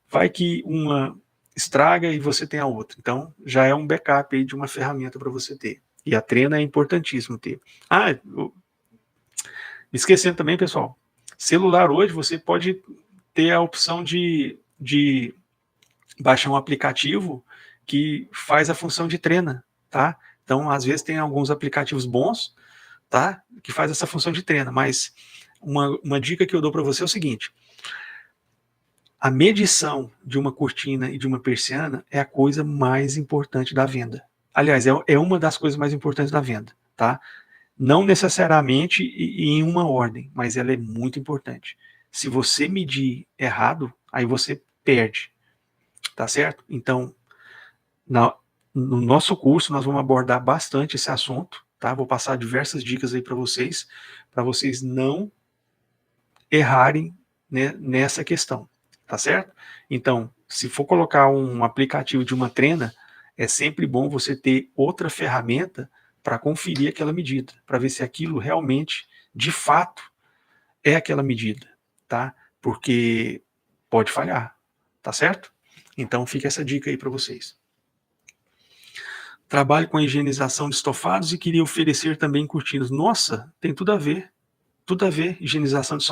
Vai que uma estraga e você tem a outra. Então já é um backup aí de uma ferramenta para você ter. E a treina é importantíssimo ter. Esquecendo também, pessoal, celular hoje você pode ter a opção de baixar um aplicativo que faz a função de treina, tá? Então, às vezes tem alguns aplicativos bons, tá? Que faz essa função de treina, mas uma dica que eu dou para você é o seguinte: a medição de uma cortina e de uma persiana é a coisa mais importante da venda. Aliás, é uma das coisas mais importantes da venda, tá? Não necessariamente em uma ordem, mas ela é muito importante. Se você medir errado, aí você perde, tá certo? Então, na, no nosso curso, nós vamos abordar bastante esse assunto, tá? Vou passar diversas dicas aí para vocês não errarem, né, nessa questão, tá certo? Então, se for colocar um aplicativo de uma treina, é sempre bom você ter outra ferramenta para conferir aquela medida, para ver se aquilo realmente, de fato, é aquela medida, tá? Porque pode falhar, tá certo? Então fica essa dica aí para vocês. Trabalho com a higienização de estofados e queria oferecer também cortinas. Nossa, tem tudo a ver, higienização de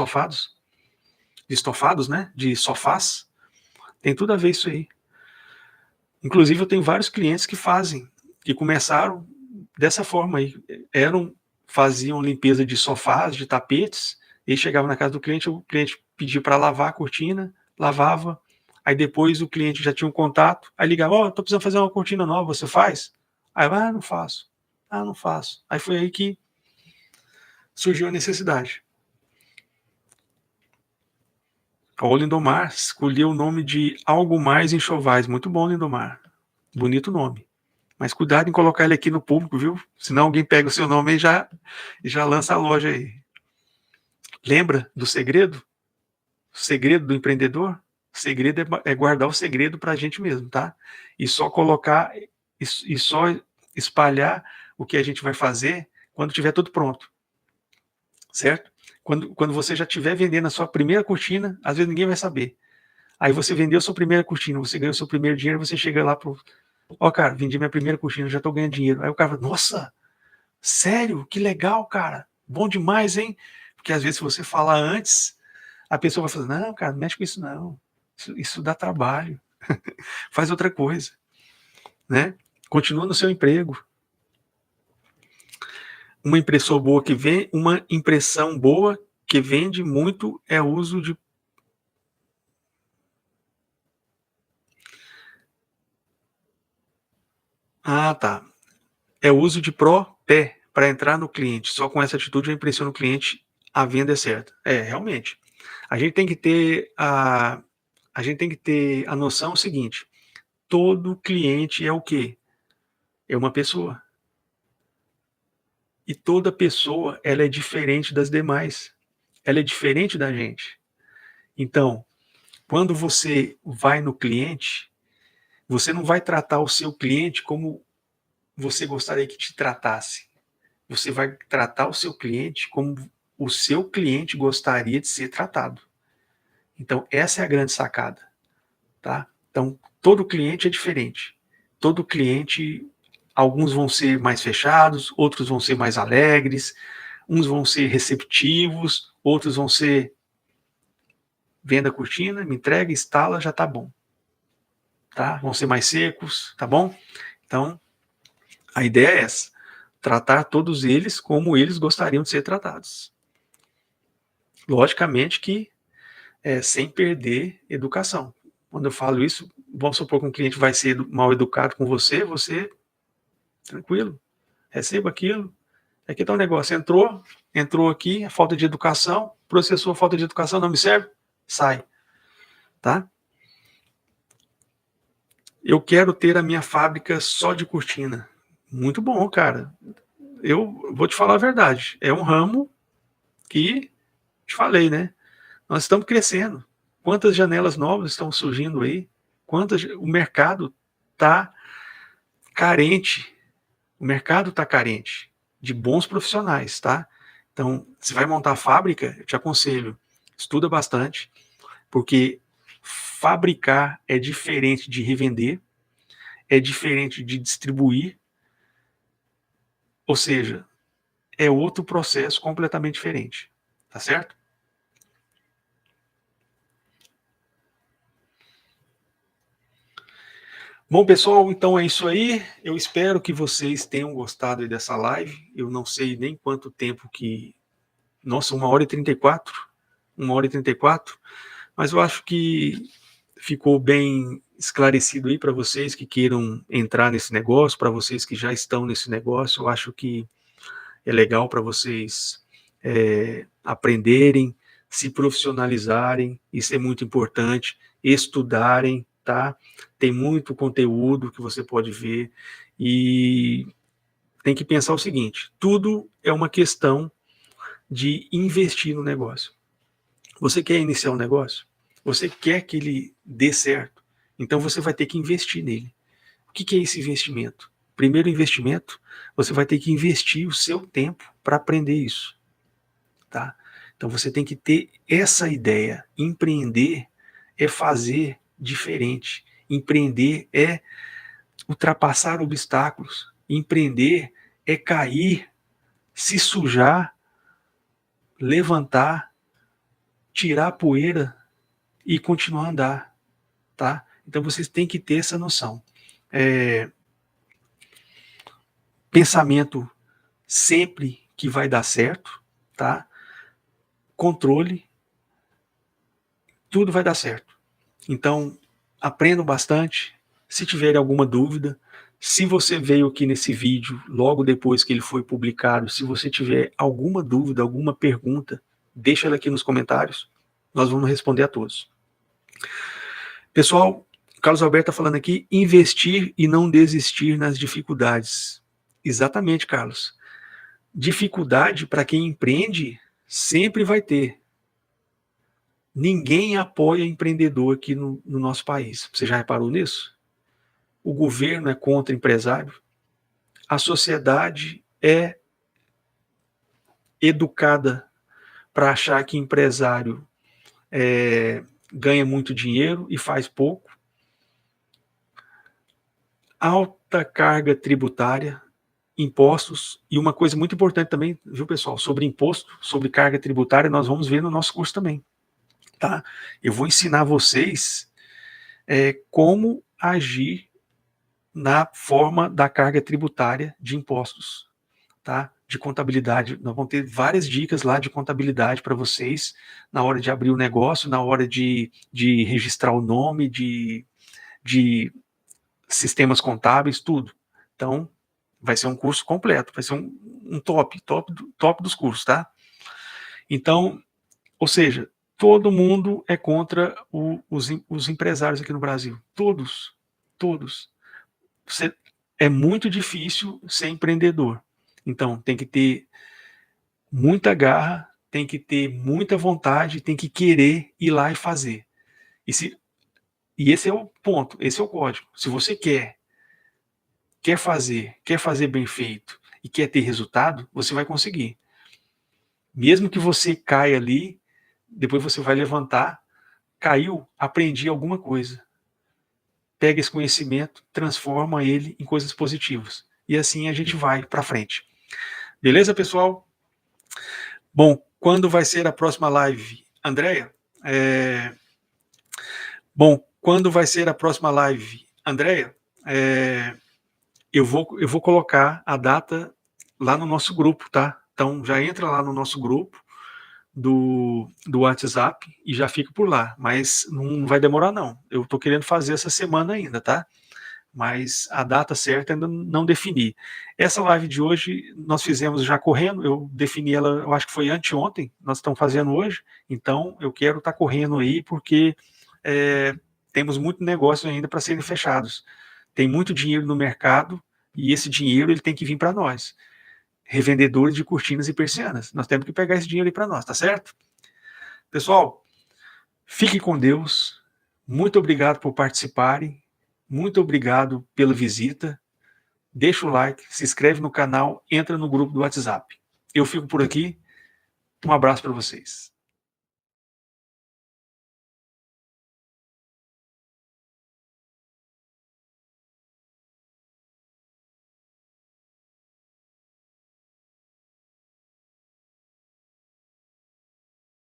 estofados, né? De sofás, tem tudo a ver isso aí. Inclusive eu tenho vários clientes que fazem, que começaram dessa forma aí, faziam limpeza de sofás, de tapetes, e chegavam na casa do cliente, o cliente pedia para lavar a cortina, lavava, aí depois o cliente já tinha um contato, aí ligava, tô precisando fazer uma cortina nova, você faz? Aí eu, não faço. Não faço. Aí foi aí que surgiu a necessidade. O Lindomar escolheu o nome de Algo Mais Enxovais. Muito bom, Lindomar. Bonito nome. Mas cuidado em colocar ele aqui no público, viu? Senão alguém pega o seu nome e já lança a loja aí. Lembra do segredo? O segredo do empreendedor? O segredo é guardar o segredo para a gente mesmo, tá? E só colocar, e só espalhar o que a gente vai fazer quando tiver tudo pronto. Certo? Quando você já estiver vendendo a sua primeira cortina, às vezes ninguém vai saber. Aí você vendeu a sua primeira cortina, você ganhou o seu primeiro dinheiro, você chega lá pro... cara, vendi minha primeira cortina, já estou ganhando dinheiro. Aí o cara fala, nossa, sério? Que legal, cara. Bom demais, hein? Porque às vezes se você falar antes, a pessoa vai falar, não, cara, não mexe com isso não. Isso dá trabalho. Faz outra coisa. Né? Continua no seu emprego. Uma impressão boa que vende muito é o uso de... tá. É o uso de pró-pé para entrar no cliente. Só com essa atitude eu impressiono o cliente, a venda é certa. Realmente. A gente tem que ter a noção seguinte: todo cliente é o quê? É uma pessoa. E toda pessoa, ela é diferente das demais. Ela é diferente da gente. Então, quando você vai no cliente, você não vai tratar o seu cliente como você gostaria que te tratasse. Você vai tratar o seu cliente como o seu cliente gostaria de ser tratado. Então, essa é a grande sacada, tá? Então, todo cliente é diferente. Todo cliente, alguns vão ser mais fechados, outros vão ser mais alegres, uns vão ser receptivos, outros vão ser venda a cortina, me entrega, instala, já tá bom. Tá? Vão ser mais secos, tá bom? Então, a ideia é essa: tratar todos eles como eles gostariam de ser tratados. Logicamente que sem perder educação. Quando eu falo isso, vamos supor que um cliente vai ser mal educado com você, tranquilo, receba aquilo. Aqui está um negócio, entrou aqui, a falta de educação, processou a falta de educação, não me serve, sai. Tá? Eu quero ter a minha fábrica só de cortina. Muito bom, cara. Eu vou te falar a verdade. É um ramo que, te falei, né? Nós estamos crescendo. Quantas janelas novas estão surgindo aí? O mercado está carente. O mercado está carente. de bons profissionais, tá? Então, se vai montar a fábrica, eu te aconselho, estuda bastante, porque fabricar é diferente de revender, é diferente de distribuir, ou seja, é outro processo completamente diferente, tá certo? Bom, pessoal, então é isso aí. Eu espero que vocês tenham gostado aí dessa live. Eu não sei nem quanto tempo que... Nossa, 1h34? 1h34? Mas eu acho que ficou bem esclarecido aí para vocês que queiram entrar nesse negócio, para vocês que já estão nesse negócio. Eu acho que é legal para vocês aprenderem, se profissionalizarem, isso é muito importante, estudarem, tá? Tem muito conteúdo que você pode ver e tem que pensar o seguinte, tudo é uma questão de investir no negócio. Você quer iniciar um negócio? Você quer que ele dê certo? Então você vai ter que investir nele. O que é esse investimento? Primeiro investimento, você vai ter que investir o seu tempo para aprender isso. Tá? Então você tem que ter essa ideia. Empreender é fazer diferente. Empreender é ultrapassar obstáculos. Empreender é cair, se sujar, levantar, tirar a poeira e continuar a andar. Tá? Então vocês têm que ter essa noção. Pensamento sempre que vai dar certo, tá? Controle, tudo vai dar certo. Então, aprendam bastante. Se tiver alguma dúvida, se você veio aqui nesse vídeo logo depois que ele foi publicado, se você tiver alguma dúvida, alguma pergunta, deixa ela aqui nos comentários. Nós vamos responder a todos. Pessoal, Carlos Alberto está falando aqui, investir e não desistir nas dificuldades. Exatamente, Carlos. Dificuldade para quem empreende sempre vai ter. Ninguém apoia empreendedor aqui no nosso país. Você já reparou nisso? O governo é contra empresário. A sociedade é educada para achar que empresário ganha muito dinheiro e faz pouco. Alta carga tributária, impostos, e uma coisa muito importante também, viu, pessoal, sobre imposto, sobre carga tributária, nós vamos ver no nosso curso também. Tá? Eu vou ensinar vocês como agir na forma da carga tributária de impostos, tá? De contabilidade. Nós vamos ter várias dicas lá de contabilidade para vocês na hora de abrir o negócio, na hora de registrar o nome, de sistemas contábeis, tudo. Então, vai ser um curso completo, vai ser um top dos cursos, tá? Então, ou seja, todo mundo é contra os empresários aqui no Brasil. Todos. Todos. É muito difícil ser empreendedor. Então, tem que ter muita garra, tem que ter muita vontade, tem que querer ir lá e fazer. E esse é o ponto, esse é o código. Se você quer fazer bem feito e quer ter resultado, você vai conseguir. Mesmo que você caia ali, depois você vai levantar, caiu, aprendi alguma coisa. Pega esse conhecimento, transforma ele em coisas positivas. E assim a gente vai para frente. Beleza, pessoal? Bom, quando vai ser a próxima live? Andréia? Bom, quando vai ser a próxima live? Andréia, eu vou colocar a data lá no nosso grupo, tá? Então já entra lá no nosso grupo do WhatsApp e já fica por lá. Mas não vai demorar, não. Eu estou querendo fazer essa semana ainda, tá? Mas a data certa ainda não defini. Essa live de hoje nós fizemos já correndo, eu defini ela, eu acho que foi anteontem, nós estamos fazendo hoje, então eu quero estar correndo aí porque temos muito negócio ainda para serem fechados. Tem muito dinheiro no mercado e esse dinheiro ele tem que vir para nós, revendedores de cortinas e persianas. Nós temos que pegar esse dinheiro aí para nós, tá certo? Pessoal, fiquem com Deus. Muito obrigado por participarem. Muito obrigado pela visita. deixa o like, se inscreve no canal, entra no grupo do WhatsApp. Eu fico por aqui. Um abraço para vocês.